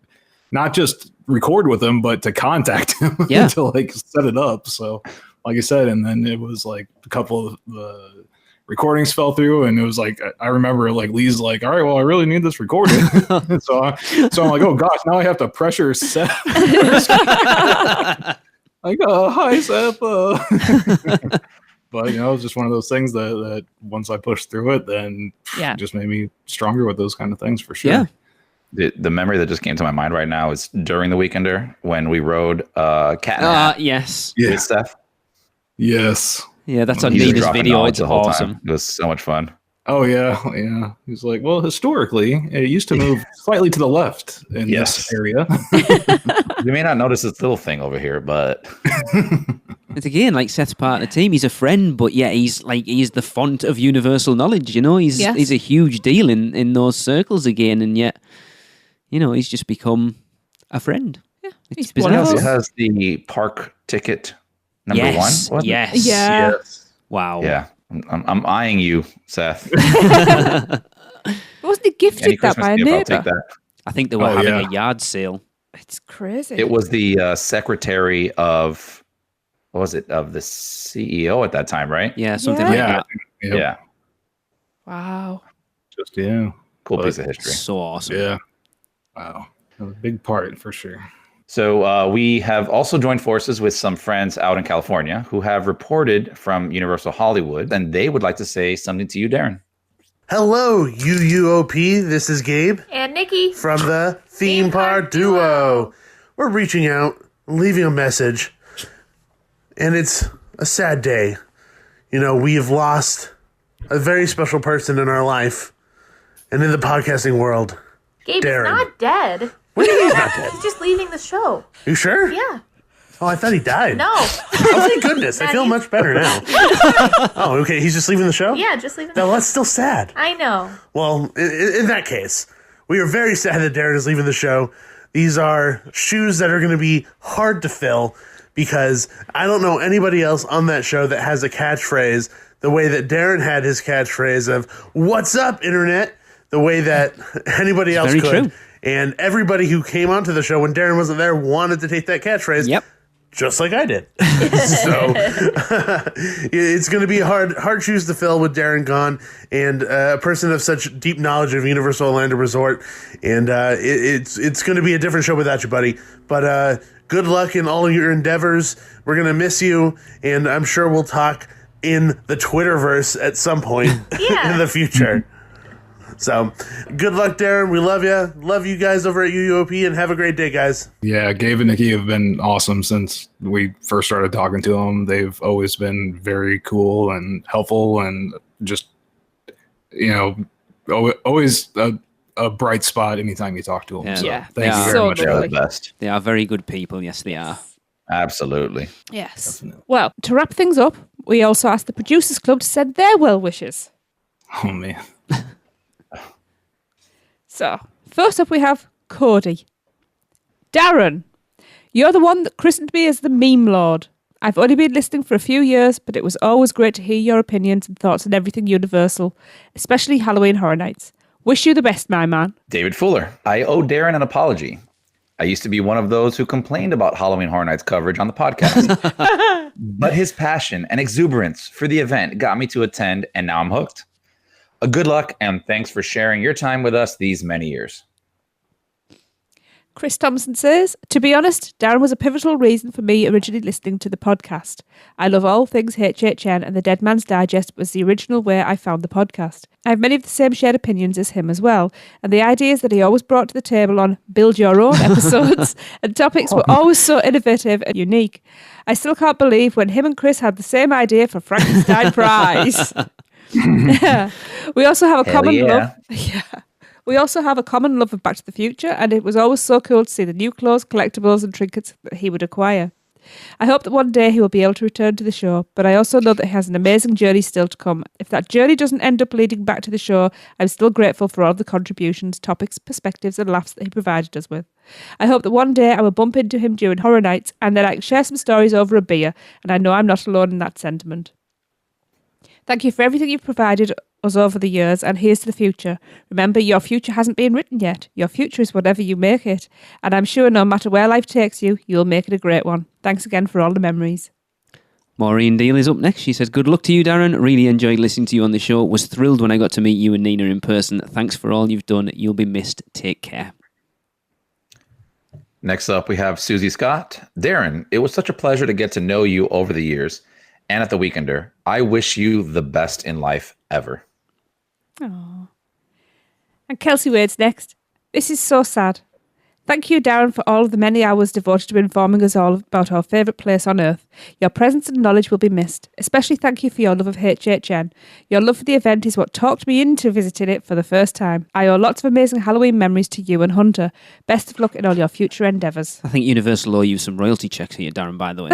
not just record with him, but to contact him to like set it up. So like I said, and then it was like a couple of the recordings fell through, and it was like, I remember like Lee's like, all right, well, I really need this recorded. so I'm like, oh gosh, now I have to pressure Seth. Like, hi Seth. But, you know, it was just one of those things that once I pushed through it, then it just made me stronger with those kind of things for sure. Yeah. The memory that just came to my mind right now is during the Weekender when we rode Cat and Hat. Yes. With Steph. Yes. Yeah, that's on Nina's video. It's awesome. It was so much fun. Oh, yeah. Yeah. He's like, well, historically, it used to move slightly to the left in this area. You may not notice this little thing over here, but... It's again like Seth's part of the team. He's a friend, but yeah, he's the font of universal knowledge. You know, he's a huge deal in those circles again, and yet, you know, he's just become a friend. Yeah, it's bizarre. He has the park ticket number one. Wasn't Yes. it? Yeah. Yes. Wow. Yeah, I'm eyeing you, Seth. Wasn't he gifted that by a I'll neighbor? take that. I think they were having a yard sale. It's crazy. It was the secretary of. What was it, of the CEO at that time, right? Yeah, something like that. Yeah. Wow. Just cool piece of history. So awesome. Yeah. Wow. A big part for sure. So we have also joined forces with some friends out in California who have reported from Universal Hollywood, and they would like to say something to you, Darren. Hello, UUOP. This is Gabe. And Nikki. From the Theme Park Duo. We're reaching out, leaving a message. And it's a sad day. You know, we have lost a very special person in our life and in the podcasting world. Gabe's Darren. not dead. What do you mean he's not dead? He's just leaving the show. You sure? Yeah. Oh, I thought he died. No. Oh, thank goodness. I feel much better now. Oh, okay. He's just leaving the show? Yeah, just leaving No, that's still sad. I know. Well, in that case, we are very sad that Darren is leaving the show. These are shoes that are going to be hard to fill, because I don't know anybody else on that show that has a catchphrase the way that Darren had his catchphrase of "What's up, Internet?" the way that anybody else could. True. And everybody who came onto the show when Darren wasn't there wanted to take that catchphrase. Yep. Just like I did. So it's going to be hard shoes to fill with Darren gone, and a person of such deep knowledge of Universal Orlando Resort. And it's going to be a different show without you, buddy. But good luck in all of your endeavors. We're going to miss you, and I'm sure we'll talk in the Twitterverse at some point in the future. So, good luck, Darren. We love you. Love you guys over at UUOP, and have a great day, guys. Yeah, Gabe and Nikki have been awesome since we first started talking to them. They've always been very cool and helpful, and just, always a bright spot anytime you talk to them. Yeah, So yeah. thank you very so much. They're the best. They are very good people. Yes, they are. Absolutely. Yes. Well, to wrap things up, we also asked the Producers Club to send their well wishes. Oh, man. So, first up we have Cody. Darren, you're the one that christened me as the meme lord. I've only been listening for a few years, but it was always great to hear your opinions and thoughts on everything Universal, especially Halloween Horror Nights. Wish you the best, my man. David Fuller. I owe Darren an apology. I used to be one of those who complained about Halloween Horror Nights coverage on the podcast. But his passion and exuberance for the event got me to attend, and now I'm hooked. A good luck, and thanks for sharing your time with us these many years. Chris Thompson says, to be honest, Darren was a pivotal reason for me originally listening to the podcast. I love all things HHN, and the Dead Man's Digest was the original way I found the podcast. I have many of the same shared opinions as him as well, and the ideas that he always brought to the table on Build Your Own episodes and topics were always so innovative and unique. I still can't believe when him and Chris had the same idea for Frankenstein Prize. We also have a common love. Yeah. We also have a common love of Back to the Future, and it was always so cool to see the new clothes, collectibles, and trinkets that he would acquire. I hope that one day he will be able to return to the show, but I also know that he has an amazing journey still to come. If that journey doesn't end up leading back to the show, I'm still grateful for all the contributions, topics, perspectives, and laughs that he provided us with. I hope that one day I will bump into him during Horror Nights, and that I can share some stories over a beer, and I know I'm not alone in that sentiment. Thank you for everything you've provided us over the years, and here's to the future. Remember, your future hasn't been written yet. Your future is whatever you make it. And I'm sure no matter where life takes you, you'll make it a great one. Thanks again for all the memories. Maureen Deal is up next. She says, good luck to you, Darren. Really enjoyed listening to you on the show. Was thrilled when I got to meet you and Nina in person. Thanks for all you've done. You'll be missed. Take care. Next up, we have Susie Scott. Darren, it was such a pleasure to get to know you over the years and at the Weekender. I wish you the best in life ever. Aww. And Kelsey Wade's next. This is so sad. Thank you, Darren, for all of the many hours devoted to informing us all about our favourite place on earth. Your presence and knowledge will be missed. Especially thank you for your love of HHN. Your love for the event is what talked me into visiting it for the first time. I owe lots of amazing Halloween memories to you and Hunter. Best of luck in all your future endeavours. I think Universal owe you some royalty checks here, Darren, by the way.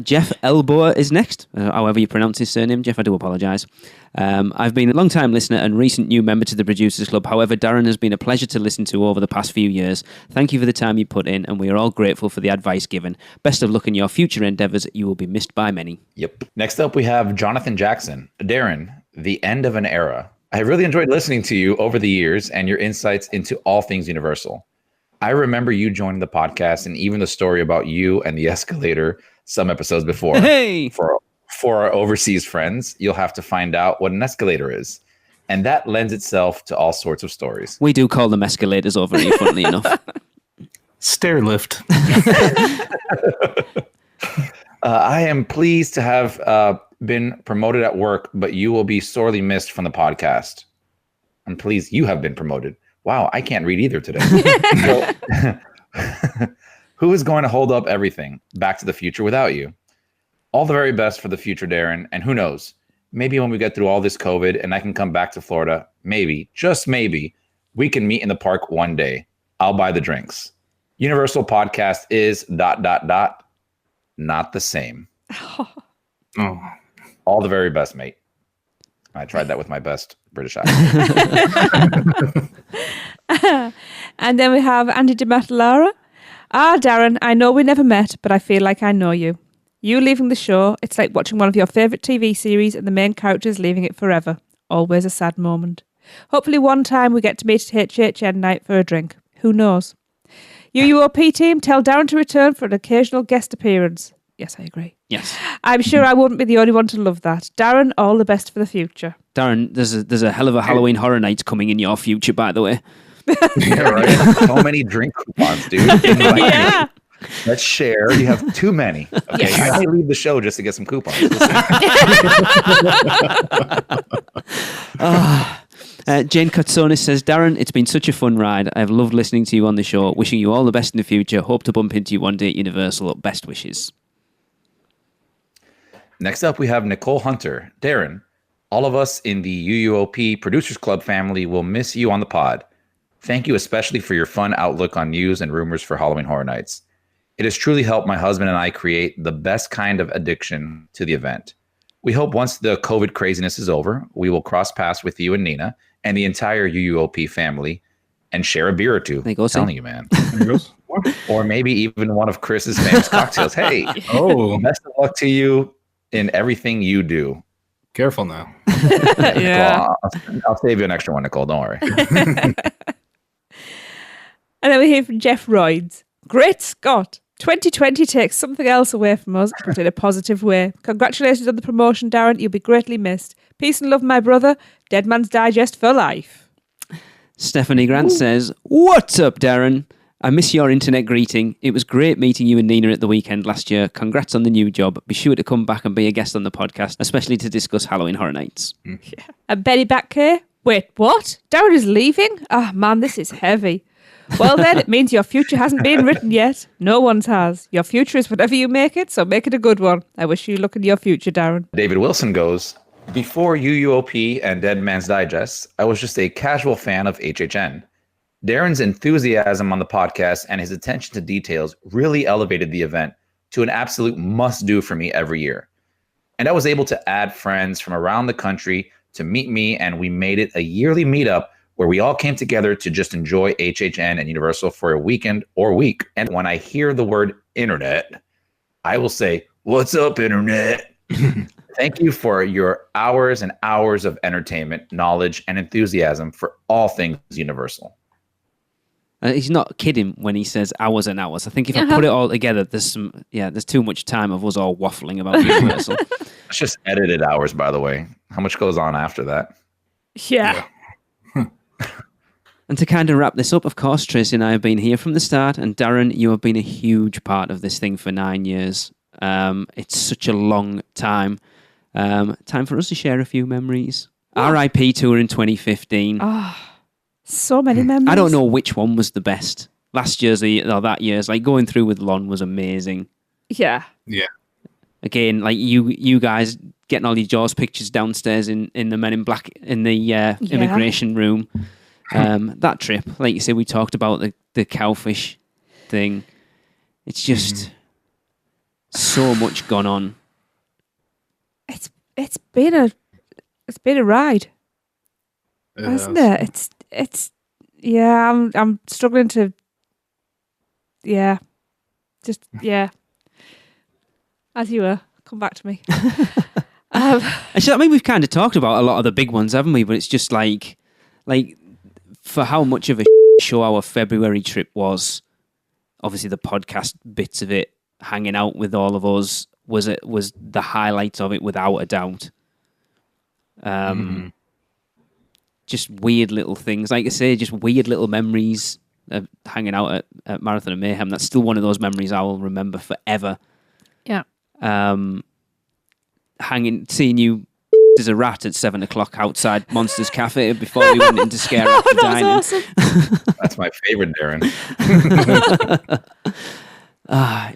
Jeff Elboa is next, however you pronounce his surname. Jeff, I do apologise. I've been a long-time listener and recent new member to the Producers Club. However, Darren has been a pleasure to listen to over the past few years. Thank you for the time you put in, and we are all grateful for the advice given. Best of luck in your future endeavours. You will be missed by many. Yep. Next up, we have Jonathan Jackson. Darren, the end of an era. I really enjoyed listening to you over the years and your insights into all things Universal. I remember you joining the podcast and even the story about you and the escalator some episodes before. Hey! For our overseas friends, you'll have to find out what an escalator is. And that lends itself to all sorts of stories. We do call them escalators over here, funnily enough. Stair lift. I am pleased to have been promoted at work, but you will be sorely missed from the podcast. I'm pleased you have been promoted. Wow, I can't read either today. Who is going to hold up everything Back to the Future without you? All the very best for the future, Darren. And who knows, maybe when we get through all this COVID and I can come back to Florida, maybe, just maybe, we can meet in the park one day. I'll buy the drinks. Universal Podcast is ... not the same. Oh. All the very best, mate. I tried that with my best British accent. And then we have Andy DeMatalara. Darren, I know we never met, but I feel like I know you. You leaving the show, it's like watching one of your favourite TV series and the main characters leaving it forever. Always a sad moment. Hopefully one time we get to meet at HHN night for a drink. Who knows? UUOP team, tell Darren to return for an occasional guest appearance. Yes, I agree. Yes. I'm sure I wouldn't be the only one to love that. Darren, all the best for the future. Darren, there's a hell of a Halloween Horror Nights coming in your future, by the way. Yeah, right. So many drink coupons, dude. Yeah. Let's share. You have too many. Okay, I may leave the show just to get some coupons. Jane Kotsonis says, Darren, it's been such a fun ride. I've loved listening to you on the show. Wishing you all the best in the future. Hope to bump into you one day at Universal. Best wishes. Next up, we have Nicole Hunter. Darren, all of us in the UUOP Producers Club family will miss you on the pod. Thank you especially for your fun outlook on news and rumors for Halloween Horror Nights. It has truly helped my husband and I create the best kind of addiction to the event. We hope once the COVID craziness is over, we will cross paths with you and Nina and the entire UUOP family and share a beer or two. I'm telling you, man. Or maybe even one of Chris's famous cocktails. Hey, best of luck to you in everything you do. Careful now. Yeah. I'll save you an extra one, Nicole. Don't worry. And then we hear from Jeff Royds. Great Scott. 2020 takes something else away from us, but in a positive way. Congratulations on the promotion, Darren. You'll be greatly missed. Peace and love, my brother. Dead Man's Digest for life. Stephanie Grant says, what's up, Darren? I miss your internet greeting. It was great meeting you and Nina at the weekend last year. Congrats on the new job. Be sure to come back and be a guest on the podcast, especially to discuss Halloween Horror Nights. Yeah. And Betty Batcare. Wait, what? Darren is leaving? Oh, man, this is heavy. Well, then, it means your future hasn't been written yet. No one's has. Your future is whatever you make it, so make it a good one. I wish you luck in your future, Darren. David Wilson goes, before UUOP and Dead Man's Digest, I was just a casual fan of HHN. Darren's enthusiasm on the podcast and his attention to details really elevated the event to an absolute must-do for me every year. And I was able to add friends from around the country to meet me, and we made it a yearly meetup where we all came together to just enjoy HHN and Universal for a weekend or week. And when I hear the word internet, I will say, what's up, internet? Thank you for your hours and hours of entertainment, knowledge, and enthusiasm for all things Universal. He's not kidding when he says hours and hours. I think if I put it all together, there's too much time of us all waffling about Universal. It's just edited hours, by the way. How much goes on after that? Yeah. And to kind of wrap this up, of course, Tracy and I have been here from the start, and Darren, you have been a huge part of this thing for 9 years. It's such a long time. Time for us to share a few memories. RIP tour in 2015. Oh, so many memories. I don't know which one was the best. Last year's or that year's, like going through with Lon was amazing. Yeah. Yeah. Again, like you guys getting all your Jaws pictures downstairs in the Men in Black in the immigration room. That trip, like you said, we talked about the cowfish thing. It's just so much gone on. It's been a ride, hasn't it? It's I'm struggling to as you were, come back to me. Actually, I mean, we've kind of talked about a lot of the big ones, haven't we? But it's just like for how much of a show our February trip was, obviously the podcast bits of it, hanging out with all of us, was the highlight of it without a doubt. Just weird little things, like I say, just weird little memories of hanging out at Marathon of Mayhem. That's still one of those memories I will remember forever. Yeah. Seeing you as a rat at 7:00 outside Monsters Cafe before we went into Scare After Dining. Awesome. That's my favorite, Darren.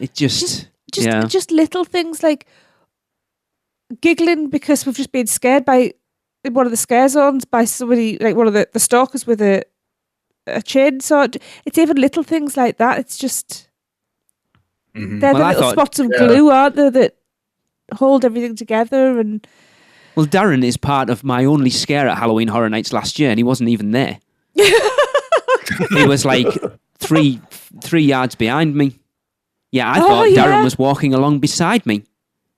It just little things like giggling because we've just been scared by in one of the scare zones by somebody, like one of the stalkers with a chainsaw. It's even little things like that. It's just they're the little spots of glue, aren't they, that hold everything together. And well, Darren is part of my only scare at Halloween Horror Nights last year, and he wasn't even there. He was like three yards behind me. Yeah, I thought Darren was walking along beside me,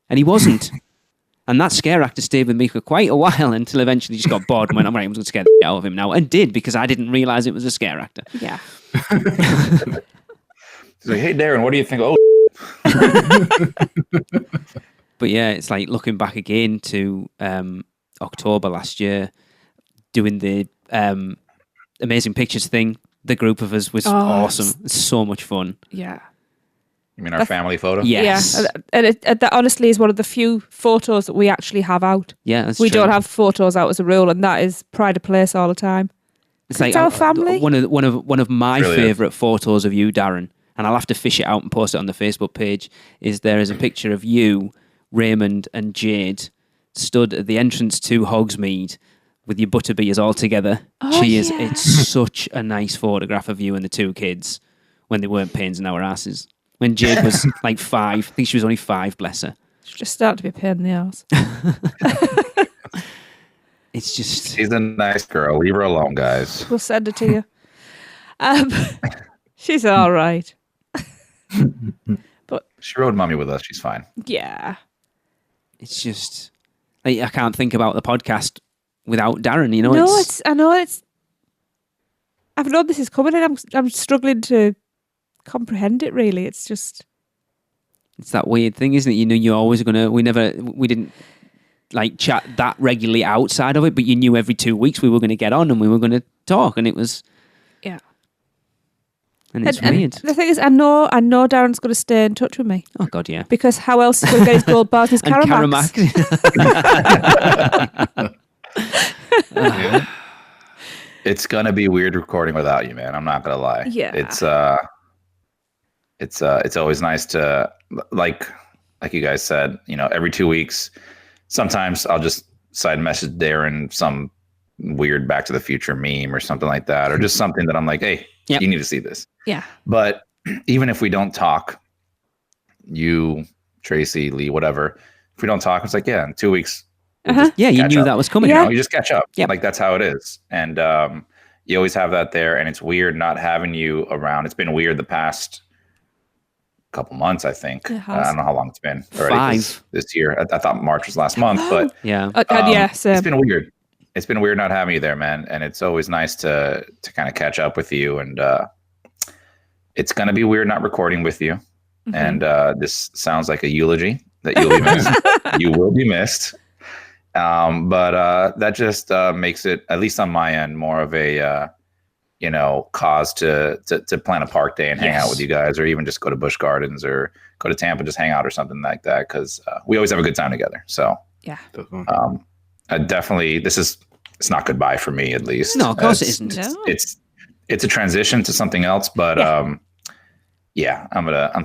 and he wasn't. And that scare actor stayed with me for quite a while until eventually he just got bored and went, I'm going to scare the shit out of him now. And did, because I didn't realise it was a scare actor. Yeah. He's like, hey, Darren, what do you think? Oh, but yeah, it's like looking back again to October last year, doing the Amazing Pictures thing. The group of us was awesome. It's so much fun. Yeah. You mean our family photo? Yes. Yeah, and that honestly is one of the few photos that we actually have out. Yeah, that's we true. don't have photos out as a rule, and that is pride of place all the time. It's like our family. One of my Really favourite photos of you, Darren, and I'll have to fish it out and post it on the Facebook page. There is a picture of you, Raymond, and Jade stood at the entrance to Hogsmeade with your butterbeers all together. Oh, Cheers! yeah. It's such a nice photograph of you and the two kids when they weren't pains in our asses. When Jade was like 5, I think she was only 5, bless her. She's just starting to be a pain in the arse. It's just... She's a nice girl. Leave her alone, guys. We'll send it to you. She's all right. But She rode Mummy with us. She's fine. yeah. It's just... I can't think about the podcast without Darren, you know? I know it's... I've known this is coming and I'm struggling to comprehend it, really. It's just... It's that weird thing, isn't it? You know, you're always going to... We didn't like chat that regularly outside of it, but you knew every 2 weeks we were going to get on and we were going to talk, and it was... Yeah. And it's weird. The thing is, I know Darren's going to stay in touch with me. Oh, God, yeah. Because how else is he going to get his gold bars and his And Caramax? Yeah. It's gonna be weird recording without you, man. I'm not gonna lie. Yeah. It's always nice to like you guys said, you know, every 2 weeks. Sometimes I'll just side message Darren some weird Back to the Future meme or something like that, or just something that I'm like, hey, Yep. you need to see this. Yeah. But even if we don't talk, you, Tracy, Lee, whatever, if we don't talk, it's like, yeah, in 2 weeks. Yeah, you catch knew up. that was coming. You Yeah. know, you just catch up. Yep. Like that's how it is. And you always have that there. And it's weird not having you around. It's been weird the past couple months, I think. It has. I don't know how long it's been already. 5. This year. I thought March was last month, but Yeah. Yeah, same. it's been weird. It's been weird not having you there, man. And it's always nice to kind of catch up with you. And it's going to be weird not recording with you. Mm-hmm. And this sounds like a eulogy that you'll be missed. You will be missed. But that just makes it, at least on my end, more of a cause to plan a park day and hang out with you guys, or even just go to Busch Gardens or go to Tampa, just hang out or something like that, because we always have a good time together. So yeah, I definitely, it's not goodbye for me, at least. No, of course it isn't. No. It's a transition to something else, but I'm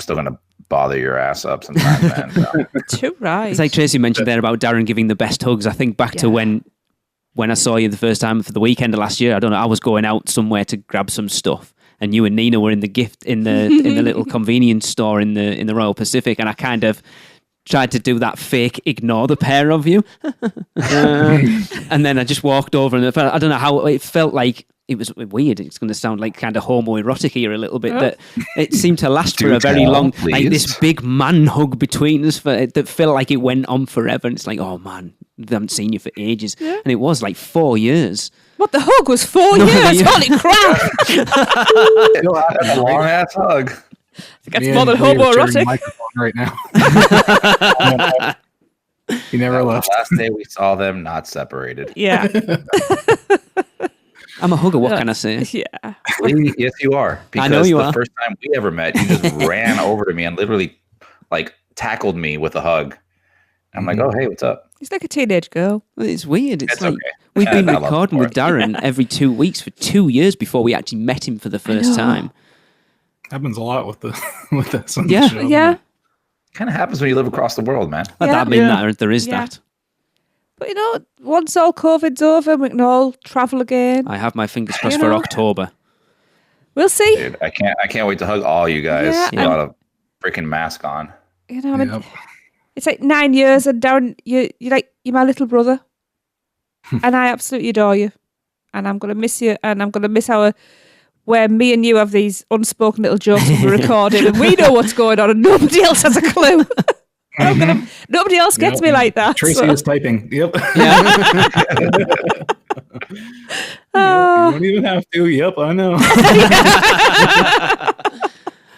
still gonna bother your ass up sometimes, man. Too right. It's like Tracy mentioned there about Darren giving the best hugs. I think back to when I saw you the first time for the weekend of last year. I don't know. I was going out somewhere to grab some stuff, and you and Nina were in the little convenience store in the Royal Pacific, and I kind of tried to do that fake ignore the pair of you, and then I just walked over, and I don't know how it felt like. It was weird. It's going to sound like kind of homoerotic here a little bit, but it seemed to last for a very long, like this big man hug between us that felt like it went on forever. And it's like, oh man, I haven't seen you for ages. Yeah. And it was like 4 years. What, the hug was 4 years? Yeah. Holy crap! A long ass hug. That's more than homoerotic. Microphone right now. He never left. Last day we saw them not separated. Yeah. I'm a hugger, what can I say? Yeah. Yes, you are. Because I know you the are. first time we ever met, you just ran over to me and literally like tackled me with a hug. I'm like, oh, hey, what's up? He's like a teenage girl. Well, it's weird. It's like okay. we've been I love recording it with Darren every 2 weeks for 2 years before we actually met him for the first time. Happens a lot with this on Yeah. the show. Yeah. Kind of happens when you live across the world, man. Well, Yeah. that mean there is Yeah. that. But once all COVID's over, we can all travel again. I have my fingers crossed for October. We'll see. Dude, I can't wait to hug all you guys Yeah. without a freaking mask on. It's like 9 years, and Darren, you're my little brother, and I absolutely adore you, and I'm gonna miss you, and I'm gonna miss where me and you have these unspoken little jokes when we're recording, and we know what's going on, and nobody else has a clue. Nobody else gets me like that. Tracy is typing. Yep. Oh. You don't even have to. Yep, I know.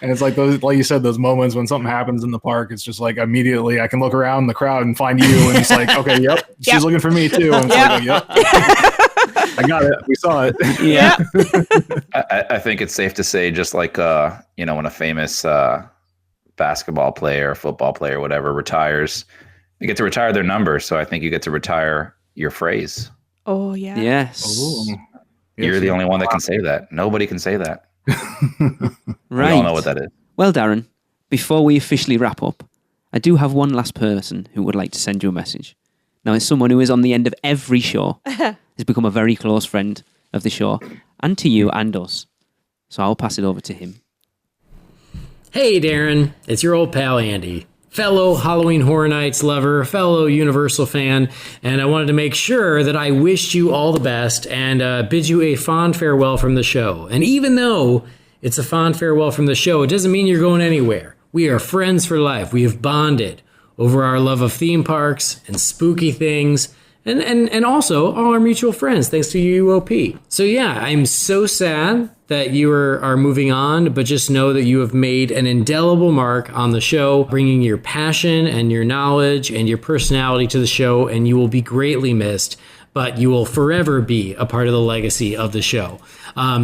And it's like those, like you said, those moments when something happens in the park. It's just like immediately I can look around the crowd and find you, and it's like, okay, yep, she's looking for me too. And it's like, yep, I got it. We saw it. Yeah. I think it's safe to say, just like when a famous basketball player, football player, whatever, retires, you get to retire their number. So I think you get to retire your phrase. Oh, yeah. Yes. Ooh. You're the only one that can say that. Nobody can say that. Right. We all know what that is. Well, Darren, before we officially wrap up, I do have one last person who would like to send you a message. Now, it's someone who is on the end of every show. Has become a very close friend of the show, and to you and us. So I'll pass it over to him. Hey, Darren. It's your old pal, Andy. Fellow Halloween Horror Nights lover, fellow Universal fan, and I wanted to make sure that I wished you all the best and bid you a fond farewell from the show. And even though it's a fond farewell from the show, it doesn't mean you're going anywhere. We are friends for life. We have bonded over our love of theme parks and spooky things, and also all our mutual friends, thanks to UUOP. So yeah, I'm so sad that you are moving on, but just know that you have made an indelible mark on the show, bringing your passion and your knowledge and your personality to the show, and you will be greatly missed, but you will forever be a part of the legacy of the show.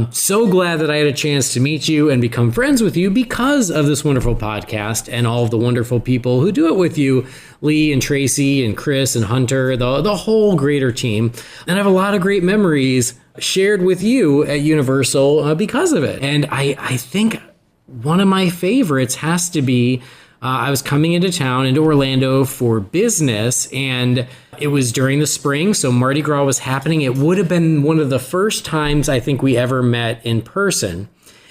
So glad that I had a chance to meet you and become friends with you because of this wonderful podcast and all of the wonderful people who do it with you, Lee and Tracy and Chris and Hunter, the whole greater team. And I have a lot of great memories shared with you at Universal because of it. And I think one of my favorites has to be I was coming into town, into Orlando for business, and it was during the spring, so Mardi Gras was happening. It would have been one of the first times I think we ever met in person.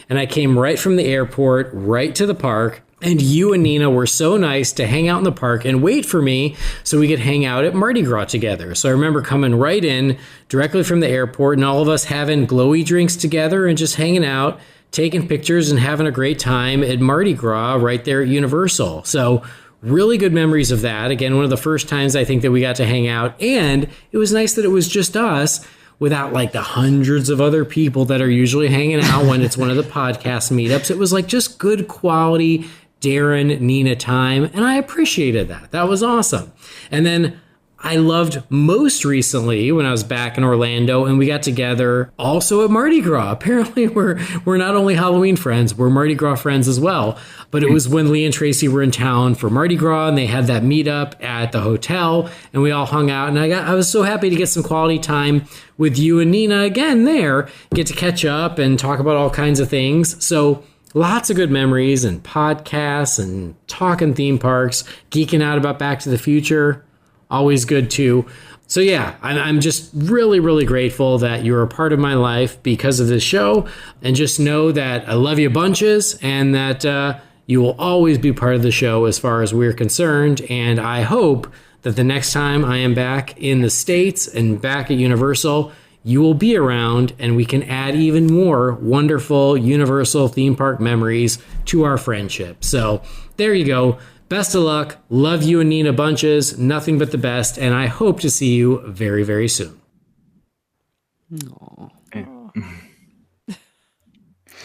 And I came right from the airport, right to the park, and you and Nina were so nice to hang out in the park and wait for me so we could hang out at Mardi Gras together. So I remember coming right in directly from the airport and all of us having glowy drinks together and just hanging out, taking pictures and having a great time at Mardi Gras right there at Universal. So really good memories of that. Again, one of the first times I think that we got to hang out. And it was nice that it was just us without like the hundreds of other people that are usually hanging out when it's one of the podcast meetups. It was like just good quality Darren, Nina time. And I appreciated that. That was awesome. And then I loved most recently when I was back in Orlando and we got together also at Mardi Gras. Apparently we're not only Halloween friends, we're Mardi Gras friends as well. But it was when Lee and Tracy were in town for Mardi Gras and they had that meetup at the hotel and we all hung out. And I was so happy to get some quality time with you and Nina again there, get to catch up and talk about all kinds of things. So lots of good memories and podcasts and talking theme parks, geeking out about Back to the Future. Always good too. So yeah, I'm just really, really grateful that you're a part of my life because of this show. And just know that I love you bunches and that you will always be part of the show as far as we're concerned. And I hope that the next time I am back in the States and back at Universal, you will be around and we can add even more wonderful Universal theme park memories to our friendship. So there you go. Best of luck. Love you and Nina bunches. Nothing but the best. And I hope to see you very, very soon.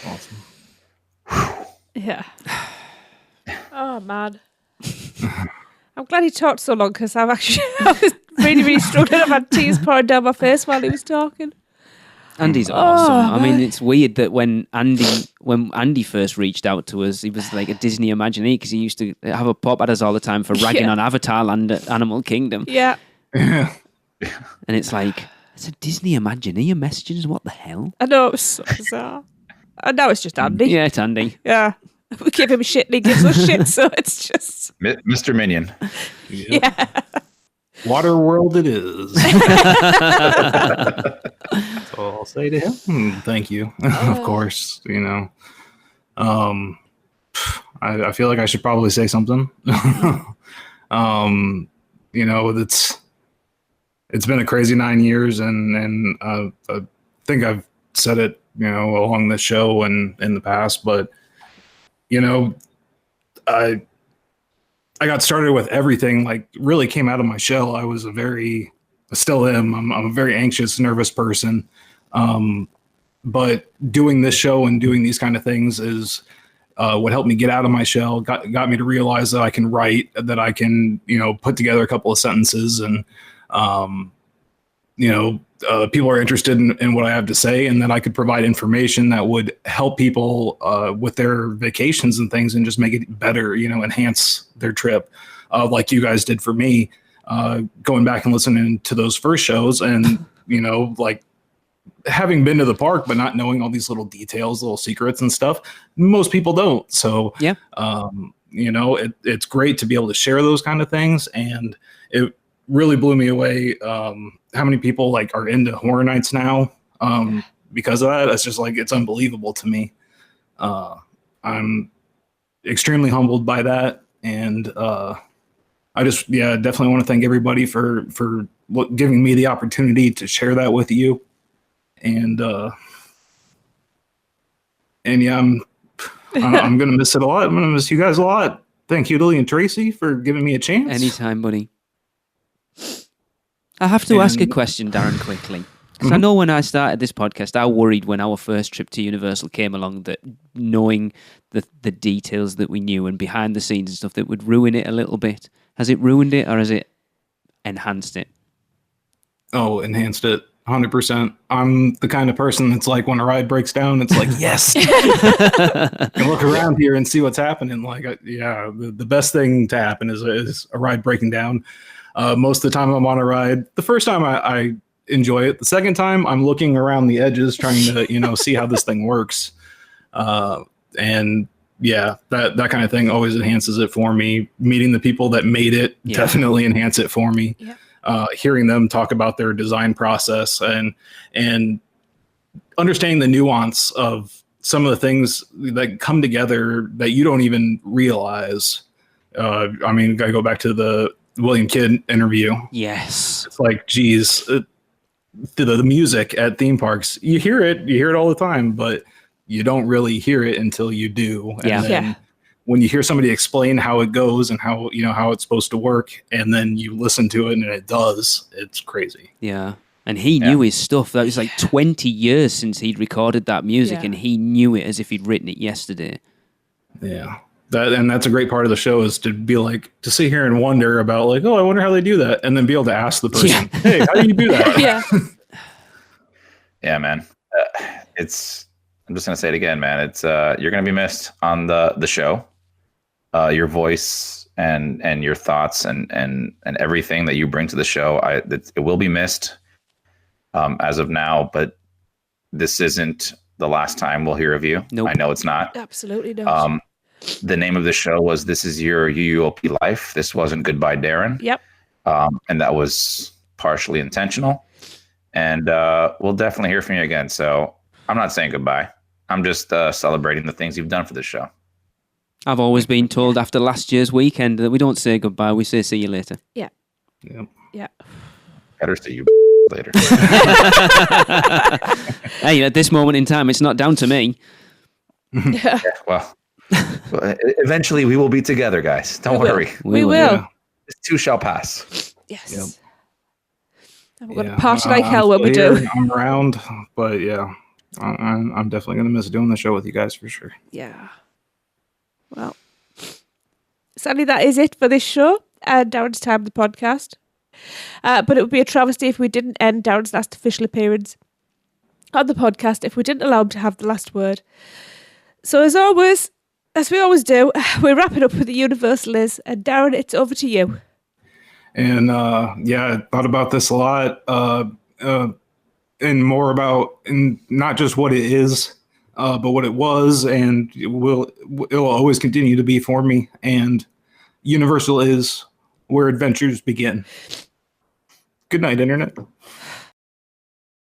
Awesome. Yeah. Oh, man. I'm glad he talked so long because I was really, really struggling. I've had tears pouring down my face while he was talking. Andy's awesome. I mean, it's weird that when Andy first reached out to us, he was like a Disney Imagineer because he used to have a pop at us all the time for ragging on Avatar Land at Animal Kingdom. Yeah. And it's like, it's a Disney Imagineer messaging us. What the hell? I know, it was so bizarre. And now it's just Andy. Yeah, it's Andy. Yeah. We give him shit and he gives us shit, so it's just... Mr. Minion. Yeah. Water world it is. That's all I'll say to him. Thank you. Of course, you know. I feel like I should probably say something. You know, it's been a crazy 9 years and I think I've said it, you know, along the show and in the past, but you know, I got started with everything, like really came out of my shell. I still am. I'm a very anxious, nervous person. But doing this show and doing these kind of things is what helped me get out of my shell, got me to realize that I can write, that I can, you know, put together a couple of sentences and people are interested in what I have to say, and that I could provide information that would help people with their vacations and things, and just make it better, enhance their trip, like you guys did for me, going back and listening to those first shows, and like having been to the park but not knowing all these little details, little secrets and stuff. Most people don't. So yeah, it's great to be able to share those kind of things, and it really blew me away how many people like are into Horror Nights now because of that. It's just like, it's unbelievable to me. I'm extremely humbled by that, and I just definitely want to thank everybody for giving me the opportunity to share that with you. And yeah, I'm gonna miss it a lot. I'm gonna miss you guys a lot. Thank you, Lily and Tracy, for giving me a chance. Anytime, buddy. I have to ask a question, Darren, quickly. Because I know when I started this podcast, I worried when our first trip to Universal came along that knowing the details that we knew and behind the scenes and stuff, that would ruin it a little bit. Has it ruined it, or has it enhanced it? Oh, enhanced it. 100%. I'm the kind of person that's like, when a ride breaks down, it's like, yes. And look around here and see what's happening. Like, the best thing to happen is a ride breaking down. Most of the time I'm on a ride. The first time I enjoy it. The second time I'm looking around the edges trying to, see how this thing works. And yeah, that kind of thing always enhances it for me. Meeting the people that made it definitely enhance it for me. Yeah. Hearing them talk about their design process and understanding the nuance of some of the things that come together that you don't even realize. I go back to the William Kidd interview. Yes. It's like, geez, the music at theme parks, you hear it all the time, but you don't really hear it until you do. And then when you hear somebody explain how it goes and how it's supposed to work, and then you listen to it and it does, it's crazy. Yeah. And he knew his stuff. That was like 20 years since he'd recorded that music, and he knew it as if he'd written it yesterday. Yeah. That's a great part of the show, is to be like, to sit here and wonder about like, oh, I wonder how they do that. And then be able to ask the person, hey, how do you do that? Yeah. Yeah, man. I'm just going to say it again, man. It's you're going to be missed on the show. Your voice and your thoughts and everything that you bring to the show, it will be missed as of now, but this isn't the last time we'll hear of you. Nope. I know it's not. Absolutely not. The name of the show was This Is Your UUOP Life. This wasn't Goodbye, Darren. Yep. And that was partially intentional. And we'll definitely hear from you again. So I'm not saying goodbye. I'm just celebrating the things you've done for this show. I've always been told after last year's weekend that we don't say goodbye, we say see you later. Yeah. Yep. Yeah. Better see you later. Hey, at this moment in time, it's not down to me. Yeah, well, eventually we will be together, guys. Don't worry. We will. Yeah. This too shall pass. Yes. Yep. And we're going to party like hell when we do. I'm around, but yeah, I'm definitely going to miss doing the show with you guys for sure. Yeah. Well, sadly, that is it for this show. Darren's time, the podcast. But it would be a travesty if we didn't end Darren's last official appearance on the podcast, if we didn't allow him to have the last word. So as always, as we always do, we wrap it up with the Universal is. And Darren, it's over to you. And I thought about this a lot, and more about not just what it is, but what it was, and it will always continue to be for me. And Universal is where adventures begin. Good night, Internet.